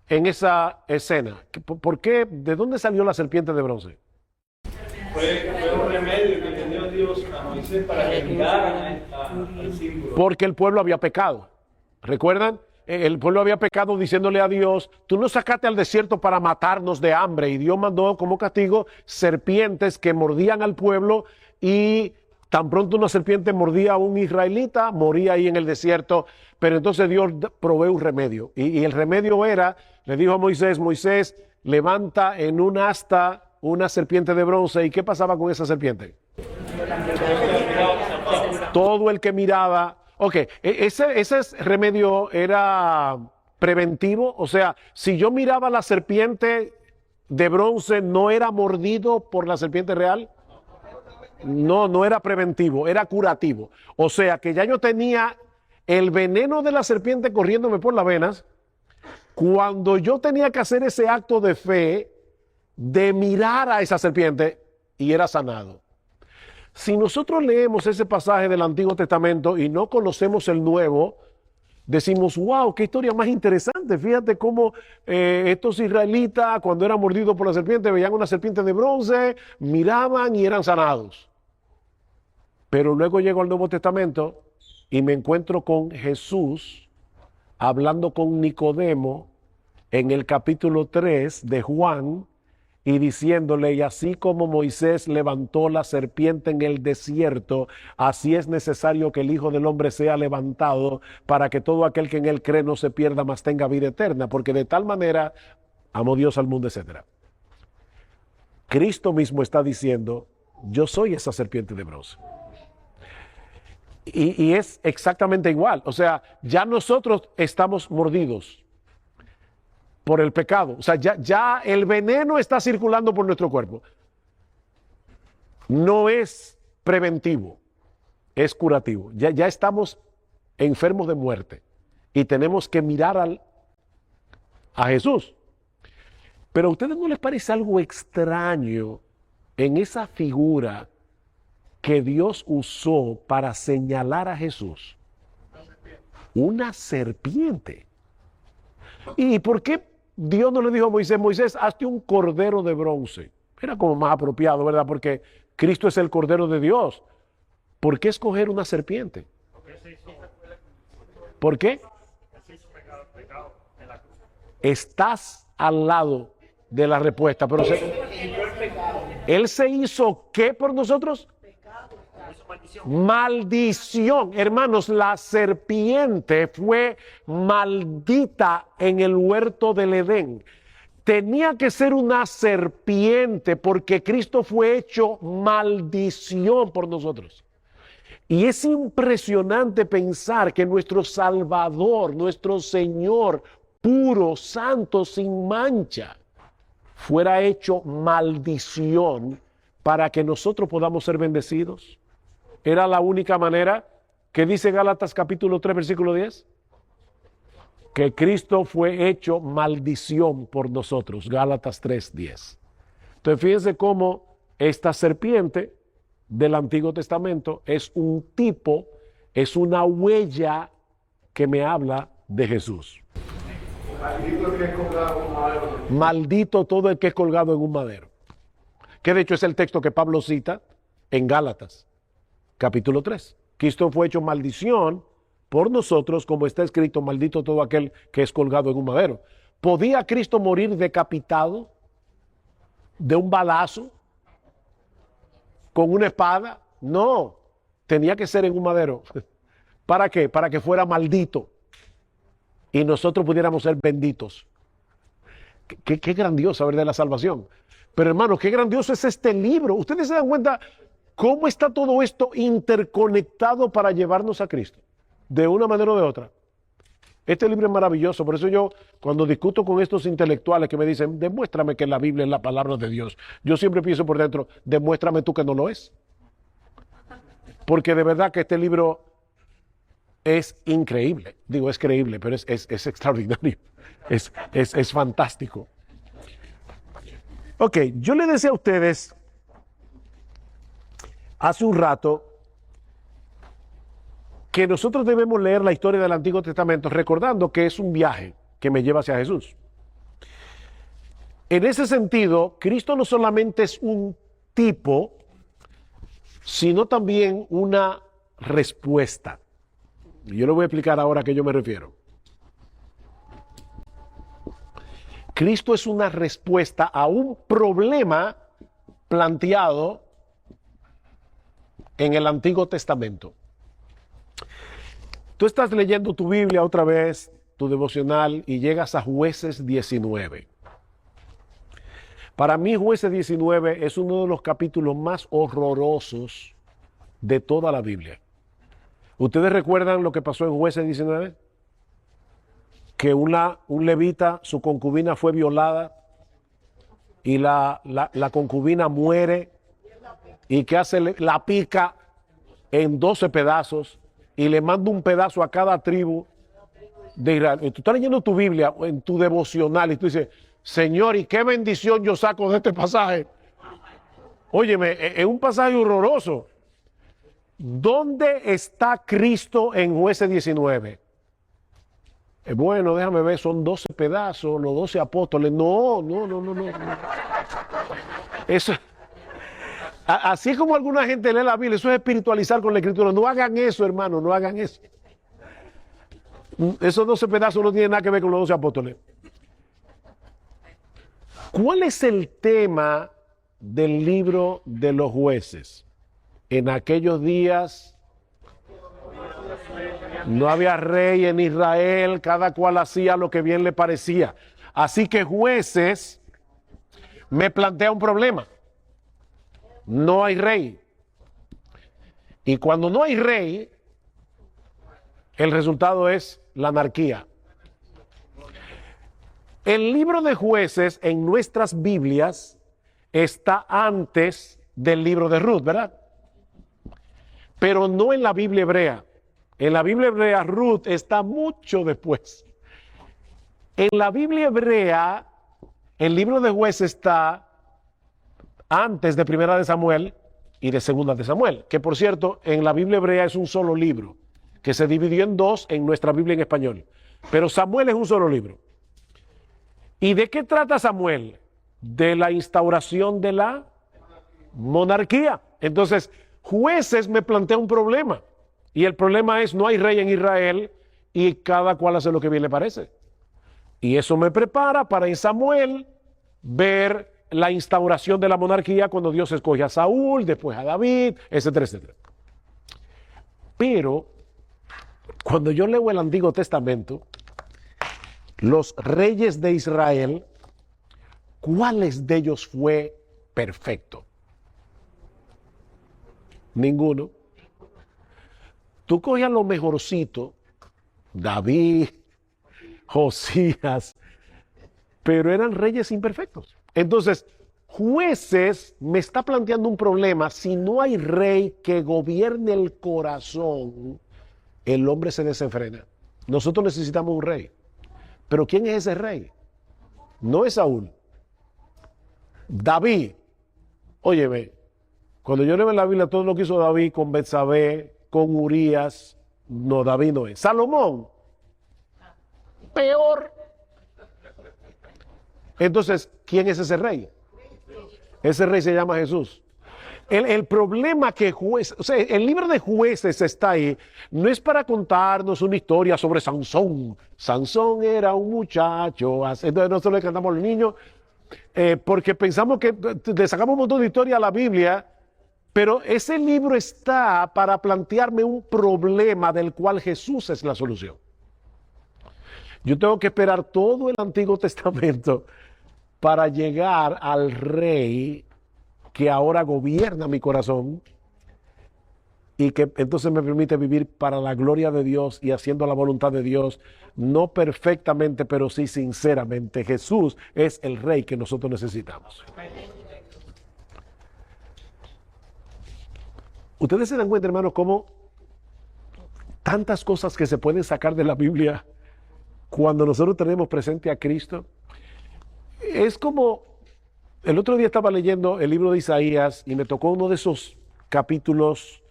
en esa escena? ¿Por qué? ¿De dónde salió la serpiente de bronce? Fue un remedio que le dio Dios a Moisés para que miraran al símbolo. Porque el pueblo había pecado. ¿Recuerdan? El pueblo había pecado diciéndole a Dios, tú nos sacaste al desierto para matarnos de hambre. Y Dios mandó como castigo serpientes que mordían al pueblo y tan pronto una serpiente mordía a un israelita, moría ahí en el desierto. Pero entonces Dios provee un remedio. Y el remedio era, le dijo a Moisés, Moisés, levanta en un asta una serpiente de bronce. ¿Y qué pasaba con esa serpiente? Todo el que miraba. Ok, ese remedio era preventivo. O sea, si yo miraba la serpiente de bronce, ¿no era mordido por la serpiente real? No era preventivo, era curativo. O sea, que ya yo tenía el veneno de la serpiente corriéndome por las venas cuando yo tenía que hacer ese acto de fe de mirar a esa serpiente y era sanado. Si nosotros leemos ese pasaje del Antiguo Testamento y no conocemos el Nuevo, decimos, wow, qué historia más interesante. Fíjate cómo estos israelitas, cuando eran mordidos por la serpiente, veían una serpiente de bronce, miraban y eran sanados. Pero luego llego al Nuevo Testamento y me encuentro con Jesús hablando con Nicodemo en el capítulo 3 de Juan y diciéndole, y así como Moisés levantó la serpiente en el desierto, así es necesario que el Hijo del Hombre sea levantado para que todo aquel que en él cree no se pierda, mas tenga vida eterna, porque de tal manera amó Dios al mundo, etc. Cristo mismo está diciendo, yo soy esa serpiente de bronce. Y es exactamente igual. O sea, ya nosotros estamos mordidos por el pecado. O sea, ya el veneno está circulando por nuestro cuerpo. No es preventivo, es curativo. Ya estamos enfermos de muerte y tenemos que mirar a Jesús. Pero a ustedes no les parece algo extraño en esa figura que Dios usó para señalar a Jesús? Una serpiente. ¿Y por qué Dios no le dijo a Moisés, Moisés, hazte un cordero de bronce? Era como más apropiado, ¿verdad? Porque Cristo es el Cordero de Dios. ¿Por qué escoger una serpiente? ¿Por qué? Estás al lado de la respuesta, pero Él se hizo ¿qué por nosotros? Maldición. Hermanos, la serpiente fue maldita en el huerto del Edén. tenía que ser una serpiente porque Cristo fue hecho maldición por nosotros. Y es impresionante pensar que nuestro Salvador, nuestro Señor, puro, santo, sin mancha, fuera hecho maldición para que nosotros podamos ser bendecidos. Era la única manera que dice Gálatas capítulo 3, versículo 10. Que Cristo fue hecho maldición por nosotros. Gálatas 3, 10. Entonces fíjense cómo esta serpiente del Antiguo Testamento es un tipo, es una huella que me habla de Jesús. Maldito el que es colgado en un madero. Maldito todo el que es colgado en un madero. Que de hecho es el texto que Pablo cita en Gálatas, capítulo 3. Cristo fue hecho maldición por nosotros, como está escrito, maldito todo aquel que es colgado en un madero. ¿Podía Cristo morir decapitado de un balazo? ¿Con una espada? No, tenía que ser en un madero. ¿Para qué? Para que fuera maldito y nosotros pudiéramos ser benditos. Qué grandioso saber de la salvación. Pero hermanos, qué grandioso es este libro. Ustedes se dan cuenta cómo está todo esto interconectado para llevarnos a Cristo, de una manera o de otra. Este libro es maravilloso, por eso yo cuando discuto con estos intelectuales que me dicen, demuéstrame que la Biblia es la palabra de Dios, yo siempre pienso por dentro, demuéstrame tú que no lo es. Porque de verdad que este libro es increíble, digo es creíble, pero es extraordinario, es fantástico. Ok, yo le decía a ustedes hace un rato que nosotros debemos leer la historia del Antiguo Testamento recordando que es un viaje que me lleva hacia Jesús. En ese sentido, Cristo no solamente es un tipo, sino también una respuesta. Y yo le voy a explicar ahora a qué yo me refiero. Cristo es una respuesta a un problema planteado en el Antiguo Testamento. Tú estás leyendo tu Biblia otra vez, tu devocional, y llegas a Jueces 19. Para mí, Jueces 19 es uno de los capítulos más horrorosos de toda la Biblia. ¿Ustedes recuerdan lo que pasó en Jueces 19? Que un levita, su concubina fue violada y la concubina muere y que hace, la pica en 12 pedazos y le manda un pedazo a cada tribu de Israel. Y tú estás leyendo tu Biblia en tu devocional y tú dices, Señor, ¿y qué bendición yo saco de este pasaje? Óyeme, es un pasaje horroroso. ¿Dónde está Cristo en Jueces 19? Bueno, déjame ver, son 12 pedazos, los 12 apóstoles. No. Eso, así como alguna gente lee la Biblia, eso es espiritualizar con la Escritura. No hagan eso, hermano, no hagan eso. Esos 12 pedazos no tienen nada que ver con los 12 apóstoles. ¿Cuál es el tema del libro de los jueces? En aquellos días no había rey en Israel, cada cual hacía lo que bien le parecía. Así que Jueces me plantea un problema. No hay rey. Y cuando no hay rey, el resultado es la anarquía. El libro de Jueces en nuestras Biblias está antes del libro de Ruth, ¿verdad? Pero no en la Biblia hebrea. En la Biblia hebrea, Ruth está mucho después. En la Biblia hebrea, el libro de Jueces está antes de Primera de Samuel y de Segunda de Samuel, que por cierto, en la Biblia hebrea es un solo libro, que se dividió en dos en nuestra Biblia en español. Pero Samuel es un solo libro. ¿Y de qué trata Samuel? De la instauración de la monarquía. Entonces, Jueces me plantea un problema. Y el problema es, no hay rey en Israel y cada cual hace lo que bien le parece. Y eso me prepara para en Samuel ver la instauración de la monarquía cuando Dios escoge a Saúl, después a David, etcétera, etcétera. Pero, cuando yo leo el Antiguo Testamento, los reyes de Israel ¿cuáles de ellos fue perfecto? Ninguno. Tú cogías lo mejorcito, David, Josías, pero eran reyes imperfectos. Entonces, Jueces me está planteando un problema. Si no hay rey que gobierne el corazón, el hombre se desenfrena. Nosotros necesitamos un rey. Pero ¿quién es ese rey? No es Saúl. David. Óyeme, cuando yo leo en la Biblia todo lo que hizo David con Betsabé, con Urías, no, David no es. Salomón, peor. Entonces, ¿quién es ese rey? Ese rey se llama Jesús. El problema que el libro de Jueces está ahí, no es para contarnos una historia sobre Sansón. Sansón era un muchacho. Entonces nosotros le cantamos a los niños porque pensamos que le sacamos un montón de historia a la Biblia, pero ese libro está para plantearme un problema del cual Jesús es la solución. Yo tengo que esperar todo el Antiguo Testamento para llegar al rey que ahora gobierna mi corazón y que entonces me permite vivir para la gloria de Dios y haciendo la voluntad de Dios, no perfectamente, pero sí sinceramente. Jesús es el rey que nosotros necesitamos. Ustedes se dan cuenta, hermanos, cómo tantas cosas que se pueden sacar de la Biblia cuando nosotros tenemos presente a Cristo. Es como, el otro día estaba leyendo el libro de Isaías y me tocó uno de esos capítulos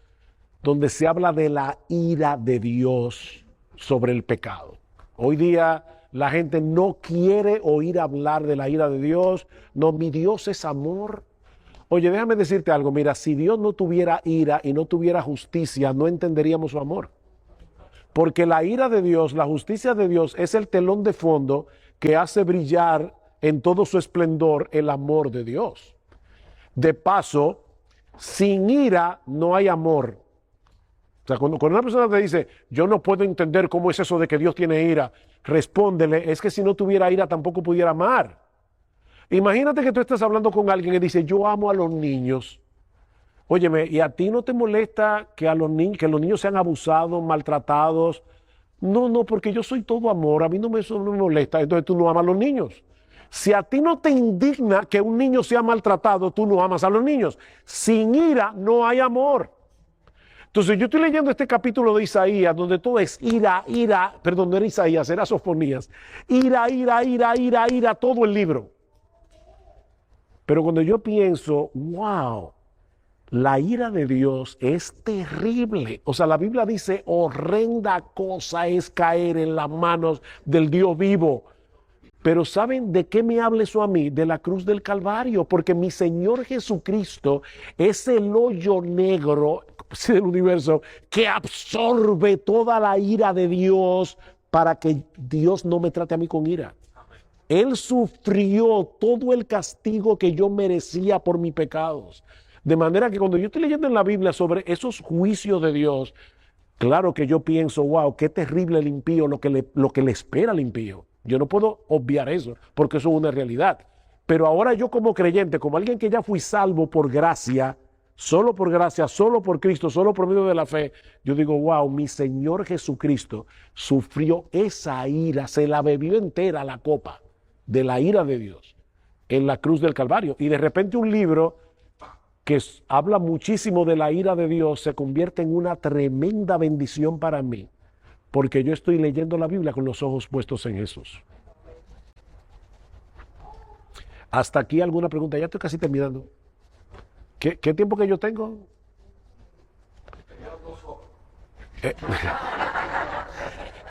donde se habla de la ira de Dios sobre el pecado. Hoy día la gente no quiere oír hablar de la ira de Dios. No, mi Dios es amor. Oye, déjame decirte algo. Mira, si Dios no tuviera ira y no tuviera justicia, no entenderíamos su amor. Porque la ira de Dios, la justicia de Dios es el telón de fondo que hace brillar en todo su esplendor el amor de Dios. De paso, sin ira no hay amor. O sea, cuando una persona te dice, yo no puedo entender cómo es eso de que Dios tiene ira, respóndele, es que si no tuviera ira tampoco pudiera amar. Imagínate que tú estás hablando con alguien que dice, yo amo a los niños. Óyeme, ¿y a ti no te molesta que los niños sean abusados, maltratados? No, porque yo soy todo amor, a mí no me molesta, entonces tú no amas a los niños. Si a ti no te indigna que un niño sea maltratado, tú no amas a los niños. Sin ira no hay amor. Entonces yo estoy leyendo este capítulo de Isaías, donde todo es ira, perdón, no era Isaías, era Sofonías. Ira, todo el libro. Pero cuando yo pienso, wow, la ira de Dios es terrible. O sea, la Biblia dice, horrenda cosa es caer en las manos del Dios vivo. Pero ¿saben de qué me habla eso a mí? De la cruz del Calvario, porque mi Señor Jesucristo es el hoyo negro del universo que absorbe toda la ira de Dios para que Dios no me trate a mí con ira. Él sufrió todo el castigo que yo merecía por mis pecados. De manera que cuando yo estoy leyendo en la Biblia sobre esos juicios de Dios, claro que yo pienso, wow, qué terrible el impío, lo que le espera al impío. Yo no puedo obviar eso, porque eso es una realidad. Pero ahora yo como creyente, como alguien que ya fui salvo por gracia, solo por Cristo, solo por medio de la fe, yo digo, wow, mi Señor Jesucristo sufrió esa ira, se la bebió entera la copa de la ira de Dios en la cruz del Calvario. Y de repente un libro que habla muchísimo de la ira de Dios se convierte en una tremenda bendición para mí, porque yo estoy leyendo la Biblia con los ojos puestos en Jesús. Hasta aquí alguna pregunta, ya estoy casi terminando. ¿Qué tiempo que yo tengo?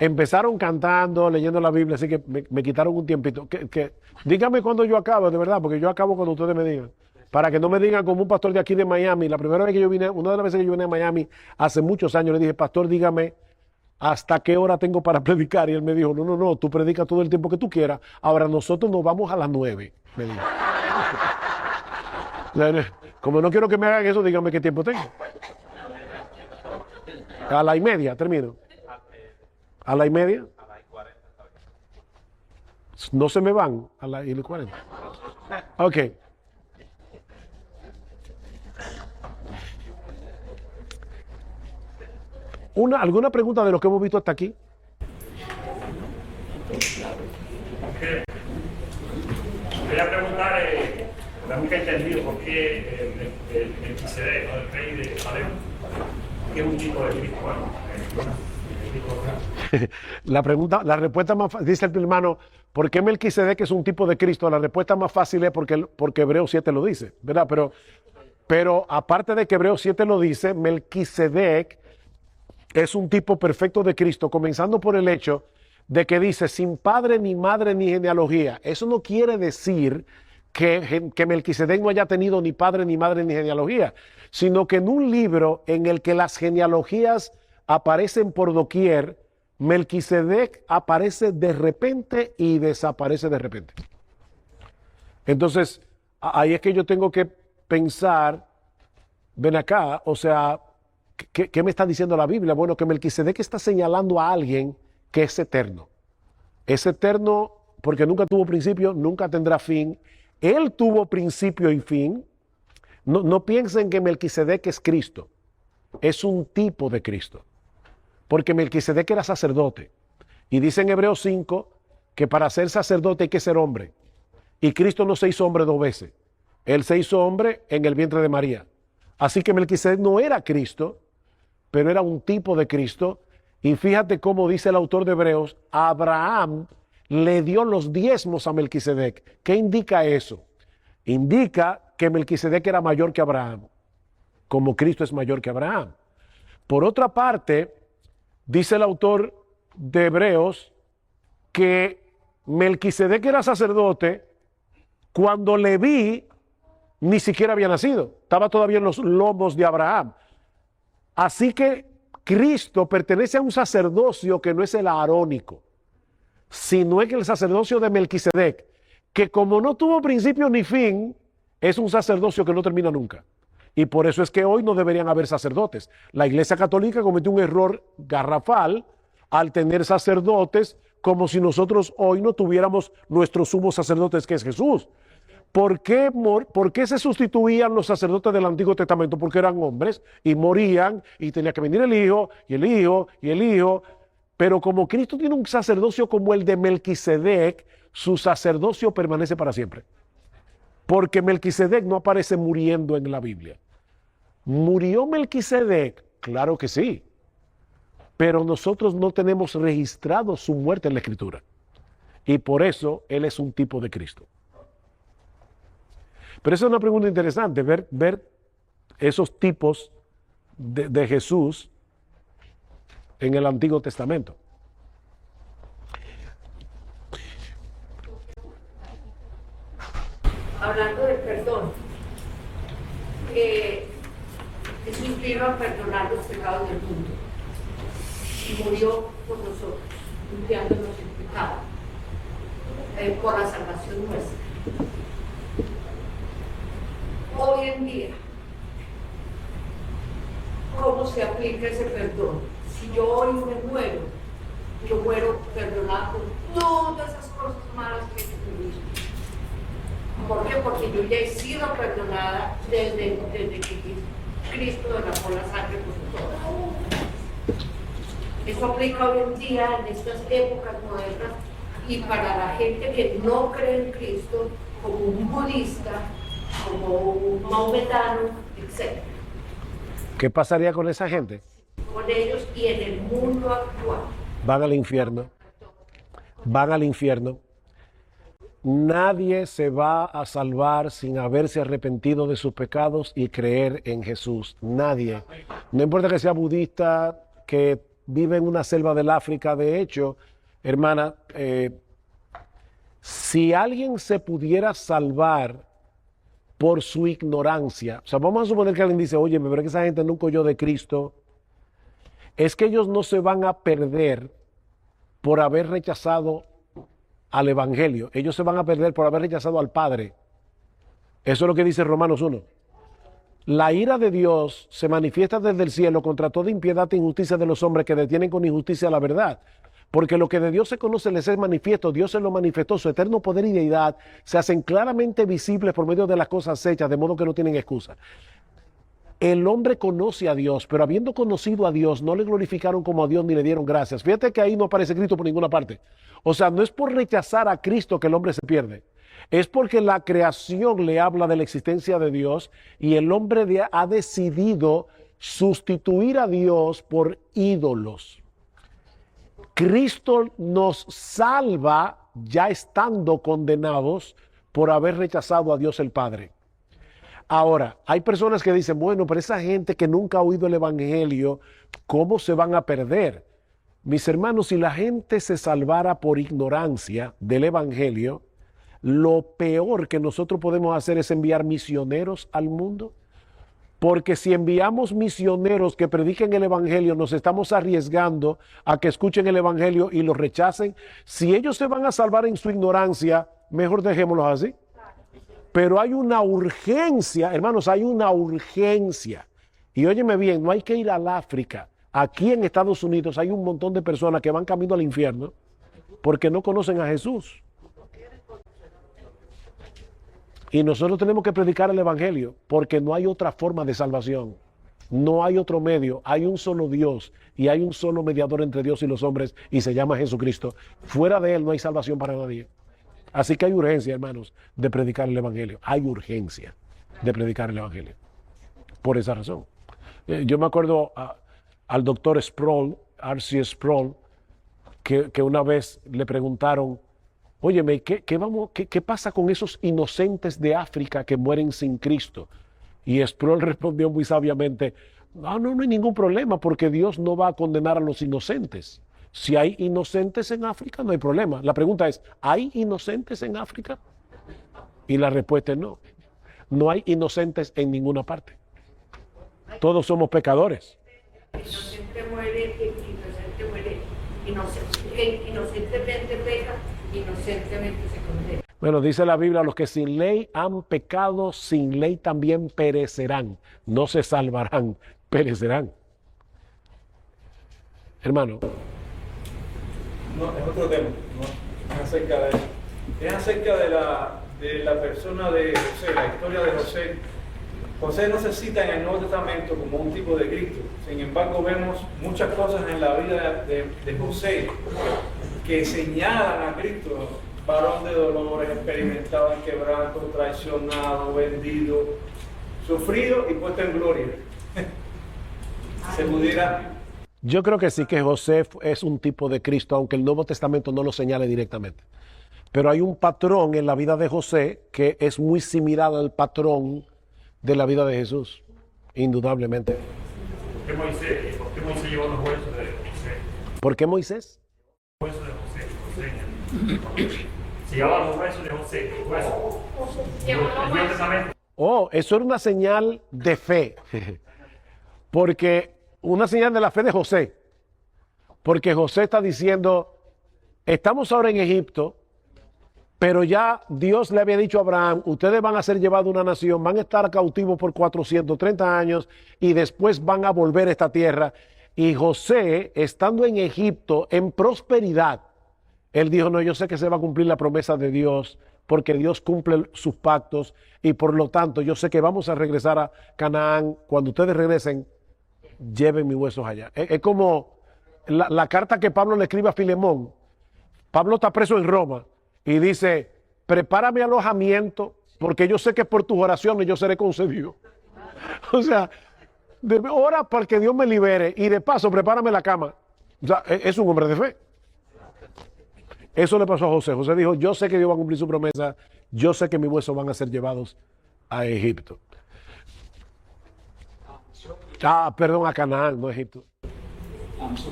Empezaron cantando, leyendo la Biblia, así que me quitaron un tiempito. Dígame cuándo yo acabo, de verdad, porque yo acabo cuando ustedes me digan. Para que no me digan como un pastor de aquí de Miami. La primera vez que yo vine, una de las veces que yo vine a Miami, hace muchos años, le dije, pastor, dígame hasta qué hora tengo para predicar. Y él me dijo, no, tú predicas todo el tiempo que tú quieras. Ahora nosotros nos vamos a las 9. Me dijo. Como no quiero que me hagan eso, dígame qué tiempo tengo. A la y media, termino. ¿A la y media? A la y 40. No se me van a la y 40. Ok. ¿Alguna pregunta de lo que hemos visto hasta aquí? Quería preguntar, nunca he entendido por qué el Melquisedec, ¿no? El rey de Salem, que es un tipo de Cristo, La respuesta más fácil, dice el hermano, ¿por qué Melquisedec es un tipo de Cristo? La respuesta más fácil es porque Hebreos 7 lo dice, ¿verdad? Pero aparte de que Hebreos 7 lo dice, Melquisedec es un tipo perfecto de Cristo, comenzando por el hecho de que dice sin padre ni madre ni genealogía. Eso no quiere decir que Melquisedec no haya tenido ni padre ni madre ni genealogía, sino que en un libro en el que las genealogías aparecen por doquier, Melquisedec aparece de repente y desaparece de repente. Entonces, ahí es que yo tengo que pensar, ven acá, o sea, ¿qué me está diciendo la Biblia? Bueno, que Melquisedec está señalando a alguien que es eterno. Es eterno porque nunca tuvo principio, nunca tendrá fin. Él tuvo principio y fin. No piensen que Melquisedec es Cristo. Es un tipo de Cristo. Porque Melquisedec era sacerdote. Y dice en Hebreos 5 que para ser sacerdote hay que ser hombre. Y Cristo no se hizo hombre 2 veces. Él se hizo hombre en el vientre de María. Así que Melquisedec no era Cristo, pero era un tipo de Cristo. Y fíjate cómo dice el autor de Hebreos, Abraham le dio los diezmos a Melquisedec. ¿Qué indica eso? Indica que Melquisedec era mayor que Abraham, como Cristo es mayor que Abraham. Por otra parte, dice el autor de Hebreos que Melquisedec era sacerdote cuando Leví ni siquiera había nacido, estaba todavía en los lomos de Abraham. Así que Cristo pertenece a un sacerdocio que no es el arónico, sino es el sacerdocio de Melquisedec, que como no tuvo principio ni fin, es un sacerdocio que no termina nunca. Y por eso es que hoy no deberían haber sacerdotes. La Iglesia Católica cometió un error garrafal al tener sacerdotes como si nosotros hoy no tuviéramos nuestro sumo sacerdote, que es Jesús. ¿Por qué se sustituían los sacerdotes del Antiguo Testamento? Porque eran hombres y morían y tenía que venir el Hijo y el Hijo y el Hijo. Pero como Cristo tiene un sacerdocio como el de Melquisedec, su sacerdocio permanece para siempre. Porque Melquisedec no aparece muriendo en la Biblia. ¿Murió Melquisedec? Claro que sí. Pero nosotros no tenemos registrado su muerte en la Escritura. Y por eso Él es un tipo de Cristo. Pero esa es una pregunta interesante, ver esos tipos de Jesús en el Antiguo Testamento. Hablando del perdón, Jesús vino a perdonar los pecados del mundo y murió por nosotros, limpiándonos el pecado, por la salvación nuestra. Hoy en día, ¿cómo se aplica ese perdón? Si yo hoy me muero, yo muero perdonado por todas esas cosas malas que he cometido. ¿Por qué? Porque yo ya he sido perdonada desde que Cristo derramó la sangre por todas. Eso aplica hoy en día, en estas épocas modernas, y para la gente que no cree en Cristo, como un budista, como un maometano, etc. ¿Qué pasaría con esa gente? Con ellos y en el mundo actual. Van al infierno. Van al infierno. Nadie se va a salvar sin haberse arrepentido de sus pecados y creer en Jesús. Nadie. No importa que sea budista, que vive en una selva del África. De hecho, hermana, si alguien se pudiera salvar por su ignorancia, o sea, vamos a suponer que alguien dice, oye, pero es que esa gente nunca oyó de Cristo, es que ellos no se van a perder por haber rechazado al Evangelio, ellos se van a perder por haber rechazado al Padre. Eso es lo que dice Romanos 1. La ira de Dios se manifiesta desde el cielo contra toda impiedad e injusticia de los hombres que detienen con injusticia la verdad. Porque lo que de Dios se conoce les es manifiesto, Dios se lo manifestó, su eterno poder y deidad se hacen claramente visibles por medio de las cosas hechas, de modo que no tienen excusa. El hombre conoce a Dios, pero habiendo conocido a Dios, no le glorificaron como a Dios ni le dieron gracias. Fíjate que ahí no aparece Cristo por ninguna parte. O sea, no es por rechazar a Cristo que el hombre se pierde. Es porque la creación le habla de la existencia de Dios y el hombre ha decidido sustituir a Dios por ídolos. Cristo nos salva ya estando condenados por haber rechazado a Dios el Padre. Ahora, hay personas que dicen, bueno, pero esa gente que nunca ha oído el Evangelio, ¿cómo se van a perder? Mis hermanos, si la gente se salvara por ignorancia del Evangelio, lo peor que nosotros podemos hacer es enviar misioneros al mundo. Porque si enviamos misioneros que prediquen el Evangelio, nos estamos arriesgando a que escuchen el Evangelio y lo rechacen. Si ellos se van a salvar en su ignorancia, mejor dejémoslos así. Pero hay una urgencia, hermanos, hay una urgencia. Y óyeme bien, no hay que ir al África. Aquí en Estados Unidos hay un montón de personas que van camino al infierno porque no conocen a Jesús. Y nosotros tenemos que predicar el Evangelio porque no hay otra forma de salvación. No hay otro medio. Hay un solo Dios y hay un solo mediador entre Dios y los hombres y se llama Jesucristo. Fuera de Él no hay salvación para nadie. Así que hay urgencia, hermanos, de predicar el Evangelio. Hay urgencia de predicar el Evangelio. Por esa razón. Yo me acuerdo al doctor Sproul, R.C. Sproul, que una vez le preguntaron, óyeme, ¿qué pasa con esos inocentes de África que mueren sin Cristo? Y Sproul respondió muy sabiamente, no hay ningún problema porque Dios no va a condenar a los inocentes. Si hay inocentes en África, no hay problema. La pregunta es, ¿hay inocentes en África? Y la respuesta es no. No hay inocentes en ninguna parte. Todos somos pecadores. Inocente muere, inocente muere, inocentemente peca, inocentemente se condena. Bueno, dice la Biblia, los que sin ley han pecado, sin ley también perecerán. No se salvarán, perecerán. Hermano. No, es otro tema, no es acerca de eso. Es acerca de la persona de José, la historia de José. José no se cita en el Nuevo Testamento como un tipo de Cristo. Sin embargo, vemos muchas cosas en la vida de José que señalan a Cristo. Varón de dolores, experimentado en quebranto, traicionado, vendido, sufrido y puesto en gloria. Se pudiera... Yo creo que sí, que José es un tipo de Cristo, aunque el Nuevo Testamento no lo señale directamente. Pero hay un patrón en la vida de José que es muy similar al patrón de la vida de Jesús, indudablemente. ¿Por qué Moisés llevó los huesos de José? ¿Por qué Moisés? Los huesos de José. Se llevaban los huesos de José, los huesos. El Nuevo Testamento. Oh, eso era una señal de fe. Porque una señal de la fe de José. Porque José está diciendo, estamos ahora en Egipto, pero ya Dios le había dicho a Abraham, ustedes van a ser llevados a una nación, van a estar cautivos por 430 años y después van a volver a esta tierra. Y José, estando en Egipto, en prosperidad, él dijo, no, yo sé que se va a cumplir la promesa de Dios, porque Dios cumple sus pactos y por lo tanto yo sé que vamos a regresar a Canaán. Cuando ustedes regresen, lleven mis huesos allá. Es como la carta que Pablo le escribe a Filemón. Pablo está preso en Roma y dice, prepárame alojamiento, porque yo sé que por tus oraciones yo seré concedido. O sea, ora para que Dios me libere y de paso prepárame la cama. O sea, es un hombre de fe. Eso le pasó a José. José dijo, yo sé que Dios va a cumplir su promesa, yo sé que mis huesos van a ser llevados a Egipto. Perdón, a Canaán, no a Egipto.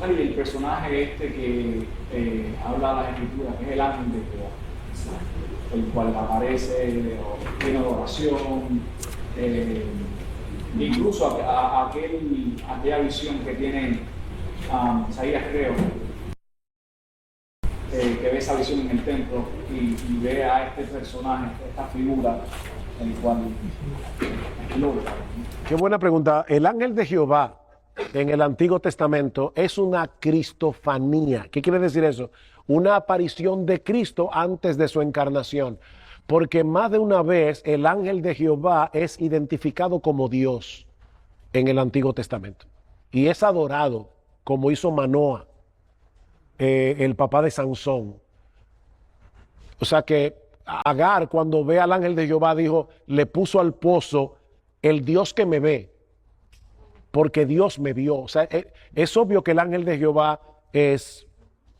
El personaje que habla las escrituras, que es el ángel de Jehová, el cual aparece, tiene oración, incluso aquella visión que tiene Isaías, creo, que ve esa visión en el templo y ve a este personaje, esta figura, el cual gloria. Qué buena pregunta. El ángel de Jehová en el Antiguo Testamento es una cristofanía. ¿Qué quiere decir eso? Una aparición de Cristo antes de su encarnación. Porque más de una vez el ángel de Jehová es identificado como Dios en el Antiguo Testamento. Y es adorado, como hizo Manoah, el papá de Sansón. O sea que Agar, cuando ve al ángel de Jehová, dijo, le puso al pozo el Dios que me ve, porque Dios me vio. O sea, es obvio que el ángel de Jehová es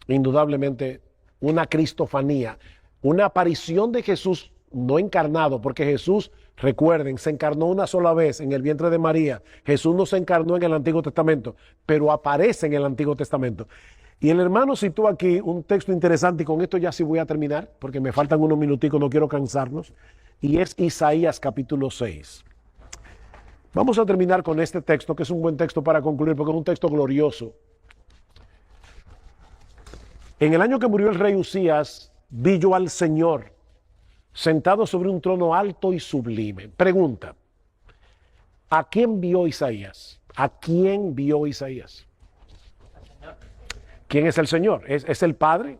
indudablemente una cristofanía, una aparición de Jesús no encarnado, porque Jesús, recuerden, se encarnó una sola vez en el vientre de María. Jesús no se encarnó en el Antiguo Testamento, pero aparece en el Antiguo Testamento. Y el hermano citó aquí un texto interesante, y con esto ya sí voy a terminar, porque me faltan unos minuticos, no quiero cansarnos, y es Isaías capítulo 6. Vamos a terminar con este texto, que es un buen texto para concluir, porque es un texto glorioso. En el año que murió el rey Usías, vi yo al Señor sentado sobre un trono alto y sublime. Pregunta, ¿a quién vio Isaías? ¿A quién vio Isaías? ¿Quién es el Señor? ¿Es el Padre?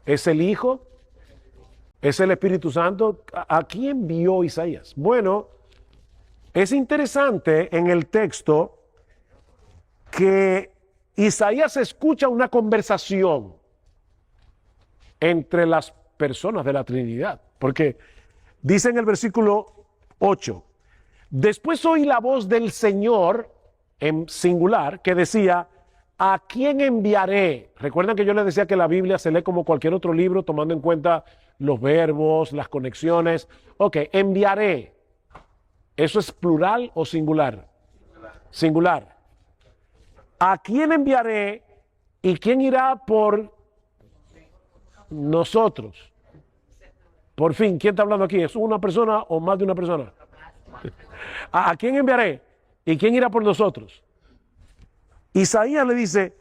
¿Es el Hijo? ¿Es el Espíritu Santo? ¿A quién vio Isaías? Bueno, es interesante en el texto que Isaías escucha una conversación entre las personas de la Trinidad, porque dice en el versículo 8, después oí la voz del Señor en singular que decía, ¿a quién enviaré? Recuerdan que yo les decía que la Biblia se lee como cualquier otro libro, tomando en cuenta los verbos, las conexiones. Ok, enviaré. ¿Eso es plural o singular? Singular. ¿A quién enviaré y quién irá por nosotros? Por fin, ¿quién está hablando aquí? ¿Es una persona o más de una persona? ¿A quién enviaré y quién irá por nosotros? Isaías le dice,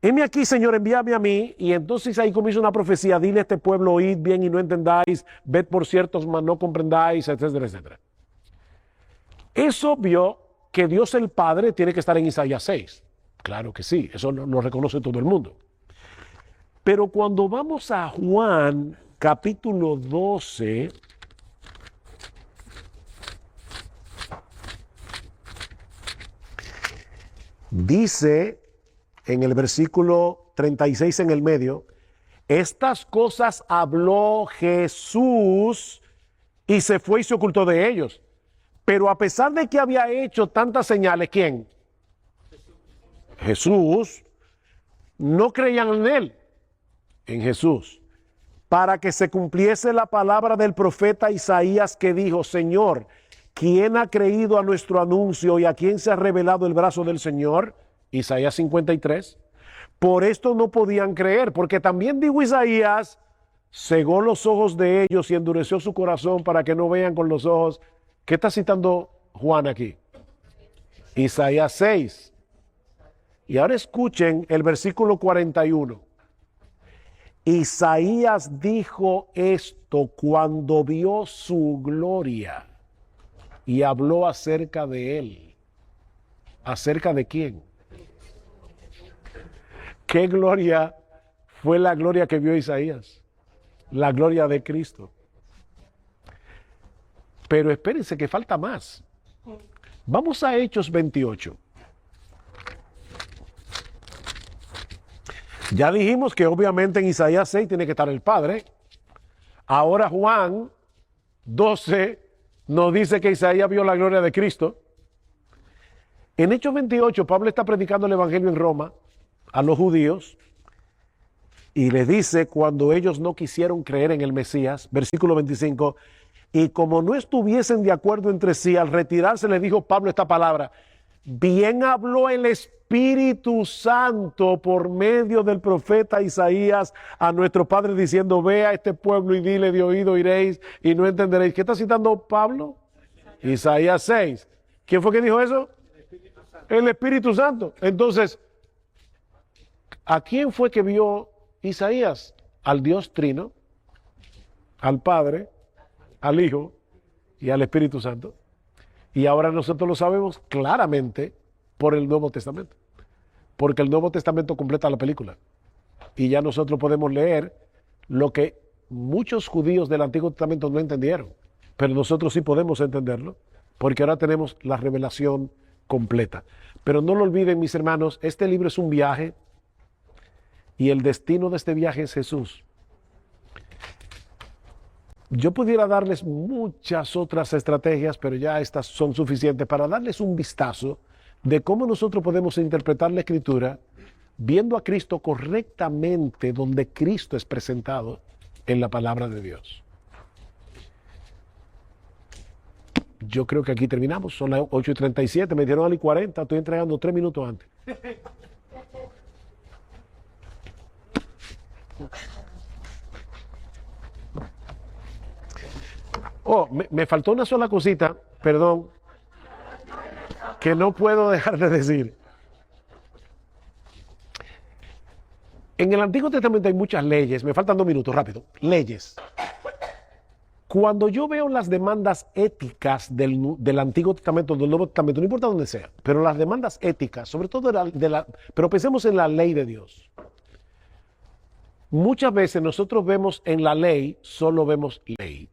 heme aquí, Señor, envíame a mí. Y entonces ahí comienza una profecía, dile a este pueblo, oíd bien y no entendáis, ved por ciertos, mas no comprendáis, etcétera, etcétera. Es obvio que Dios el Padre tiene que estar en Isaías 6. Claro que sí, eso lo reconoce todo el mundo. Pero cuando vamos a Juan capítulo 12, dice en el versículo 36 en el medio, estas cosas habló Jesús y se fue y se ocultó de ellos. Pero a pesar de que había hecho tantas señales, ¿quién? Jesús. No creían en él, en Jesús, para que se cumpliese la palabra del profeta Isaías que dijo, Señor, ¿quién ha creído a nuestro anuncio y a quién se ha revelado el brazo del Señor? Isaías 53. Por esto no podían creer, porque también dijo Isaías, cegó los ojos de ellos y endureció su corazón para que no vean con los ojos. ¿Qué está citando Juan aquí? Isaías 6. Y ahora escuchen el versículo 41. Isaías dijo esto cuando vio su gloria y habló acerca de él. ¿Acerca de quién? ¿Qué gloria fue la gloria que vio Isaías? La gloria de Cristo. Pero espérense que falta más. Vamos a Hechos 28. Ya dijimos que obviamente en Isaías 6 tiene que estar el Padre. Ahora Juan 12 nos dice que Isaías vio la gloria de Cristo. En Hechos 28 Pablo está predicando el Evangelio en Roma a los judíos y les dice cuando ellos no quisieron creer en el Mesías, versículo 25, y como no estuviesen de acuerdo entre sí, al retirarse les dijo Pablo esta palabra, bien habló el Espíritu Santo por medio del profeta Isaías a nuestro Padre diciendo, ve a este pueblo y dile de oído iréis y no entenderéis. ¿Qué está citando Pablo? Isaías 6. ¿Quién fue que dijo eso? El Espíritu Santo. Entonces, ¿a quién fue que vio Isaías? Al Dios Trino, al Padre, al Hijo y al Espíritu Santo. Y ahora nosotros lo sabemos claramente por el Nuevo Testamento. Porque el Nuevo Testamento completa la película. Y ya nosotros podemos leer lo que muchos judíos del Antiguo Testamento no entendieron. Pero nosotros sí podemos entenderlo, porque ahora tenemos la revelación completa. Pero no lo olviden, mis hermanos, este libro es un viaje y el destino de este viaje es Jesús. Yo pudiera darles muchas otras estrategias, pero ya estas son suficientes para darles un vistazo de cómo nosotros podemos interpretar la Escritura viendo a Cristo correctamente donde Cristo es presentado en la palabra de Dios. Yo creo que aquí terminamos, son las 8:37, me dieron a las 40, estoy entregando 3 minutos antes. Oh, me faltó una sola cosita, perdón, que no puedo dejar de decir. En el Antiguo Testamento hay muchas leyes, me faltan 2 minutos, rápido, leyes. Cuando yo veo las demandas éticas del Antiguo Testamento, del Nuevo Testamento, no importa dónde sea, pero las demandas éticas, sobre todo pero pensemos en la ley de Dios. Muchas veces nosotros vemos en la ley, solo vemos ley.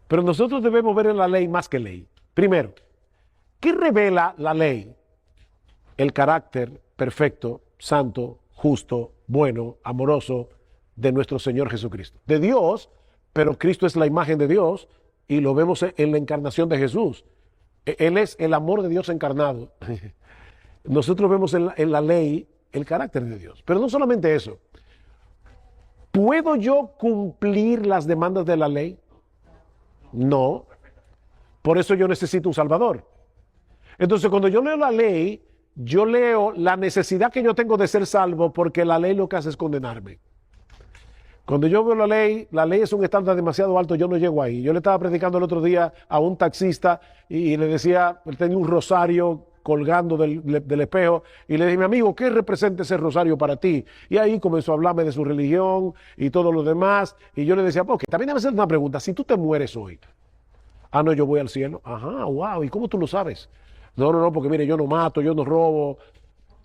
Pero nosotros debemos ver en la ley más que ley. Primero, ¿qué revela la ley? El carácter perfecto, santo, justo, bueno, amoroso de nuestro Señor Jesucristo. De Dios, pero Cristo es la imagen de Dios y lo vemos en la encarnación de Jesús. Él es el amor de Dios encarnado. Nosotros vemos en la ley el carácter de Dios. Pero no solamente eso. ¿Puedo yo cumplir las demandas de la ley? No. Por eso yo necesito un Salvador. Entonces, cuando yo leo la ley, yo leo la necesidad que yo tengo de ser salvo, porque la ley lo que hace es condenarme. Cuando yo veo la ley es un estándar demasiado alto, yo no llego ahí. Yo le estaba predicando el otro día a un taxista y le decía, él tenía un rosario colgando del espejo, y le dije, mi amigo, ¿qué representa ese rosario para ti? Y ahí comenzó a hablarme de su religión y todo lo demás, y yo le decía, ok, también debe hacer una pregunta, si tú te mueres hoy, no, yo voy al cielo, ajá, wow, ¿y cómo tú lo sabes? No, porque mire, yo no mato, yo no robo.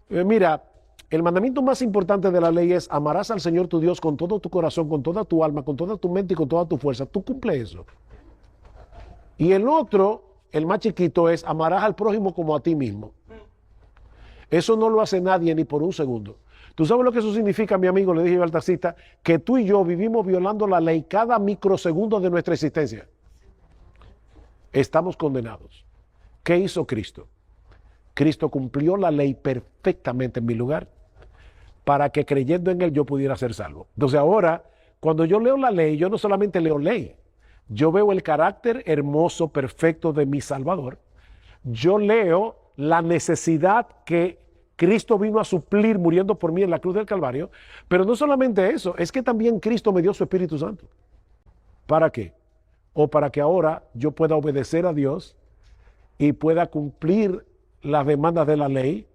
Mira, el mandamiento más importante de la ley es, amarás al Señor tu Dios con todo tu corazón, con toda tu alma, con toda tu mente y con toda tu fuerza. Tú cumples eso. Y el otro, el más chiquito, es amarás al prójimo como a ti mismo. Eso no lo hace nadie ni por un segundo. ¿Tú sabes lo que eso significa, mi amigo? Le dije yo al taxista, que tú y yo vivimos violando la ley cada microsegundo de nuestra existencia. Estamos condenados. ¿Qué hizo Cristo? Cristo cumplió la ley perfectamente en mi lugar para que creyendo en Él yo pudiera ser salvo. Entonces ahora, cuando yo leo la ley, yo no solamente leo ley, yo veo el carácter hermoso, perfecto de mi Salvador. Yo leo la necesidad que Cristo vino a suplir muriendo por mí en la cruz del Calvario. Pero no solamente eso, es que también Cristo me dio su Espíritu Santo. ¿Para qué? O para que ahora yo pueda obedecer a Dios y pueda cumplir las demandas de la ley,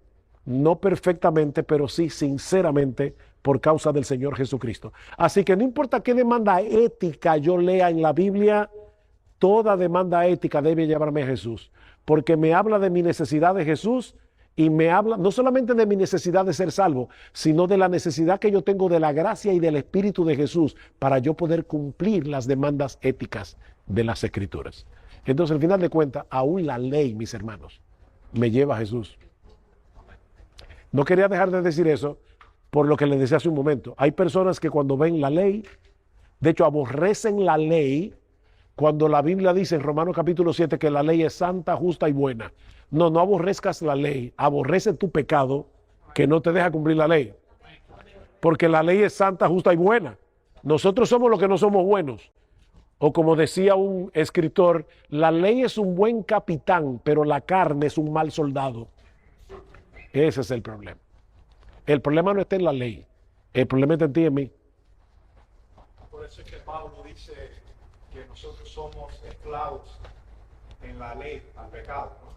no perfectamente, pero sí sinceramente, por causa del Señor Jesucristo. Así que no importa qué demanda ética yo lea en la Biblia, toda demanda ética debe llevarme a Jesús, porque me habla de mi necesidad de Jesús y me habla no solamente de mi necesidad de ser salvo, sino de la necesidad que yo tengo de la gracia y del Espíritu de Jesús para yo poder cumplir las demandas éticas de las Escrituras. Entonces, al final de cuentas, aún la ley, mis hermanos, me lleva a Jesús. No quería dejar de decir eso por lo que les decía hace un momento. Hay personas que cuando ven la ley, de hecho aborrecen la ley, cuando la Biblia dice en Romanos capítulo 7 que la ley es santa, justa y buena. No aborrezcas la ley, aborrece tu pecado que no te deja cumplir la ley. Porque la ley es santa, justa y buena. Nosotros somos los que no somos buenos. O como decía un escritor, la ley es un buen capitán, pero la carne es un mal soldado. Ese es el problema. El problema no está en la ley, el problema está en ti y en mí. Por eso es que Pablo dice que nosotros somos esclavos en la ley al pecado, ¿no?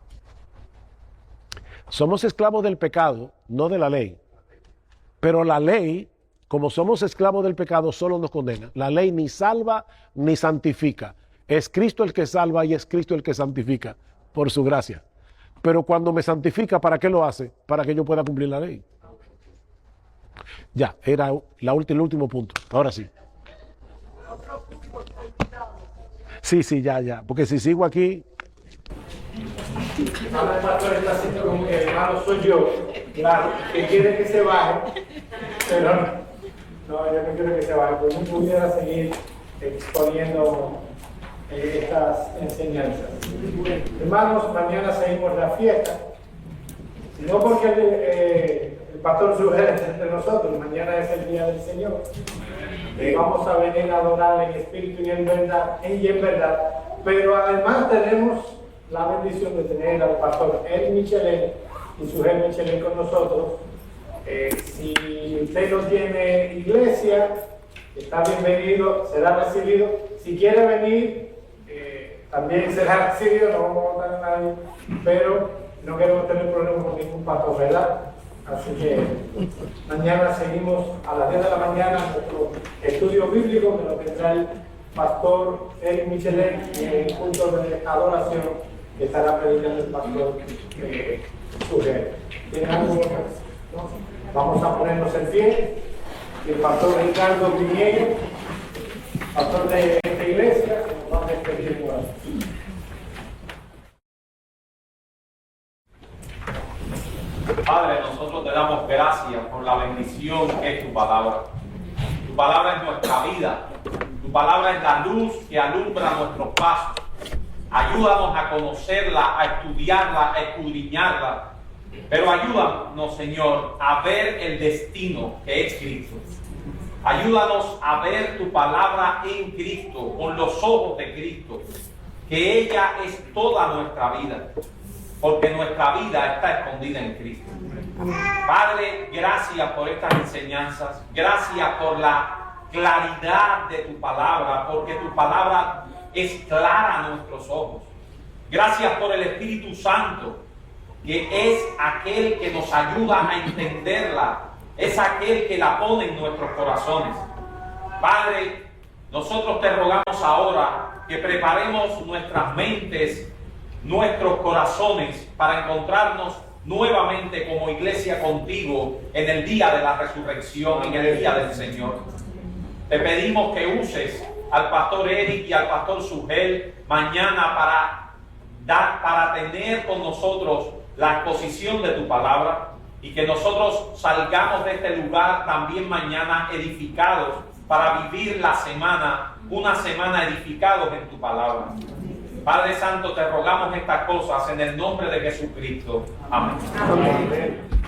Somos esclavos del pecado, no de la ley. Pero la ley, como somos esclavos del pecado, solo nos condena. La ley ni salva ni santifica. Es Cristo el que salva y es Cristo el que santifica por su gracia. Pero cuando me santifica, ¿para qué lo hace? Para que yo pueda cumplir la ley. Ya, era el último punto. Ahora sí. Sí, ya. Porque si sigo aquí... Ahora el pastor está haciendo como que el hermano soy yo, claro, que quiere que se baje, pero no, yo no quiero que se baje, porque no pudiera seguir exponiendo estas enseñanzas. Hermanos, mañana seguimos la fiesta, no porque el pastor sugiere entre nosotros, mañana es el día del Señor. Y vamos a venir a adorar en espíritu y en verdad, pero además tenemos la bendición de tener al pastor Eric Michelet y su jefe Michelet con nosotros. Si usted no tiene iglesia, está bienvenido, será recibido. Si quiere venir, también será recibido, no vamos a votar a nadie, pero no queremos tener problemas con ningún pastor, ¿verdad? Así que mañana seguimos a las 10 de la mañana nuestro estudio bíblico, que lo tendrá el pastor Eric Michelet en el punto de adoración que estará predicando el pastor Sujero. ¿Tiene algo? ¿No? Vamos a ponernos en pie. Y el pastor Ricardo Piñeiro, pastor de esta iglesia, nos va a despedir por ahí. Padre, nosotros te damos gracias por la bendición que es tu palabra. Tu palabra es nuestra vida. Tu palabra es la luz que alumbra nuestros pasos. Ayúdanos a conocerla, a estudiarla, a escudriñarla. Pero ayúdanos, Señor, a ver el destino que es Cristo. Ayúdanos a ver tu palabra en Cristo, con los ojos de Cristo. Que ella es toda nuestra vida. Porque nuestra vida está escondida en Cristo. Padre, gracias por estas enseñanzas. Gracias por la claridad de tu palabra. Porque tu palabra es clara a nuestros ojos. Gracias por el Espíritu Santo, que es aquel que nos ayuda a entenderla, es aquel que la pone en nuestros corazones. Padre, nosotros te rogamos ahora que preparemos nuestras mentes, nuestros corazones para encontrarnos nuevamente como iglesia contigo en el día de la resurrección, en el día del Señor. Te pedimos que uses al pastor Eric y al pastor Sugel mañana para tener con nosotros la exposición de tu palabra y que nosotros salgamos de este lugar también mañana edificados para vivir la semana, una semana edificados en tu palabra. Padre Santo, te rogamos estas cosas en el nombre de Jesucristo. Amén. Amén.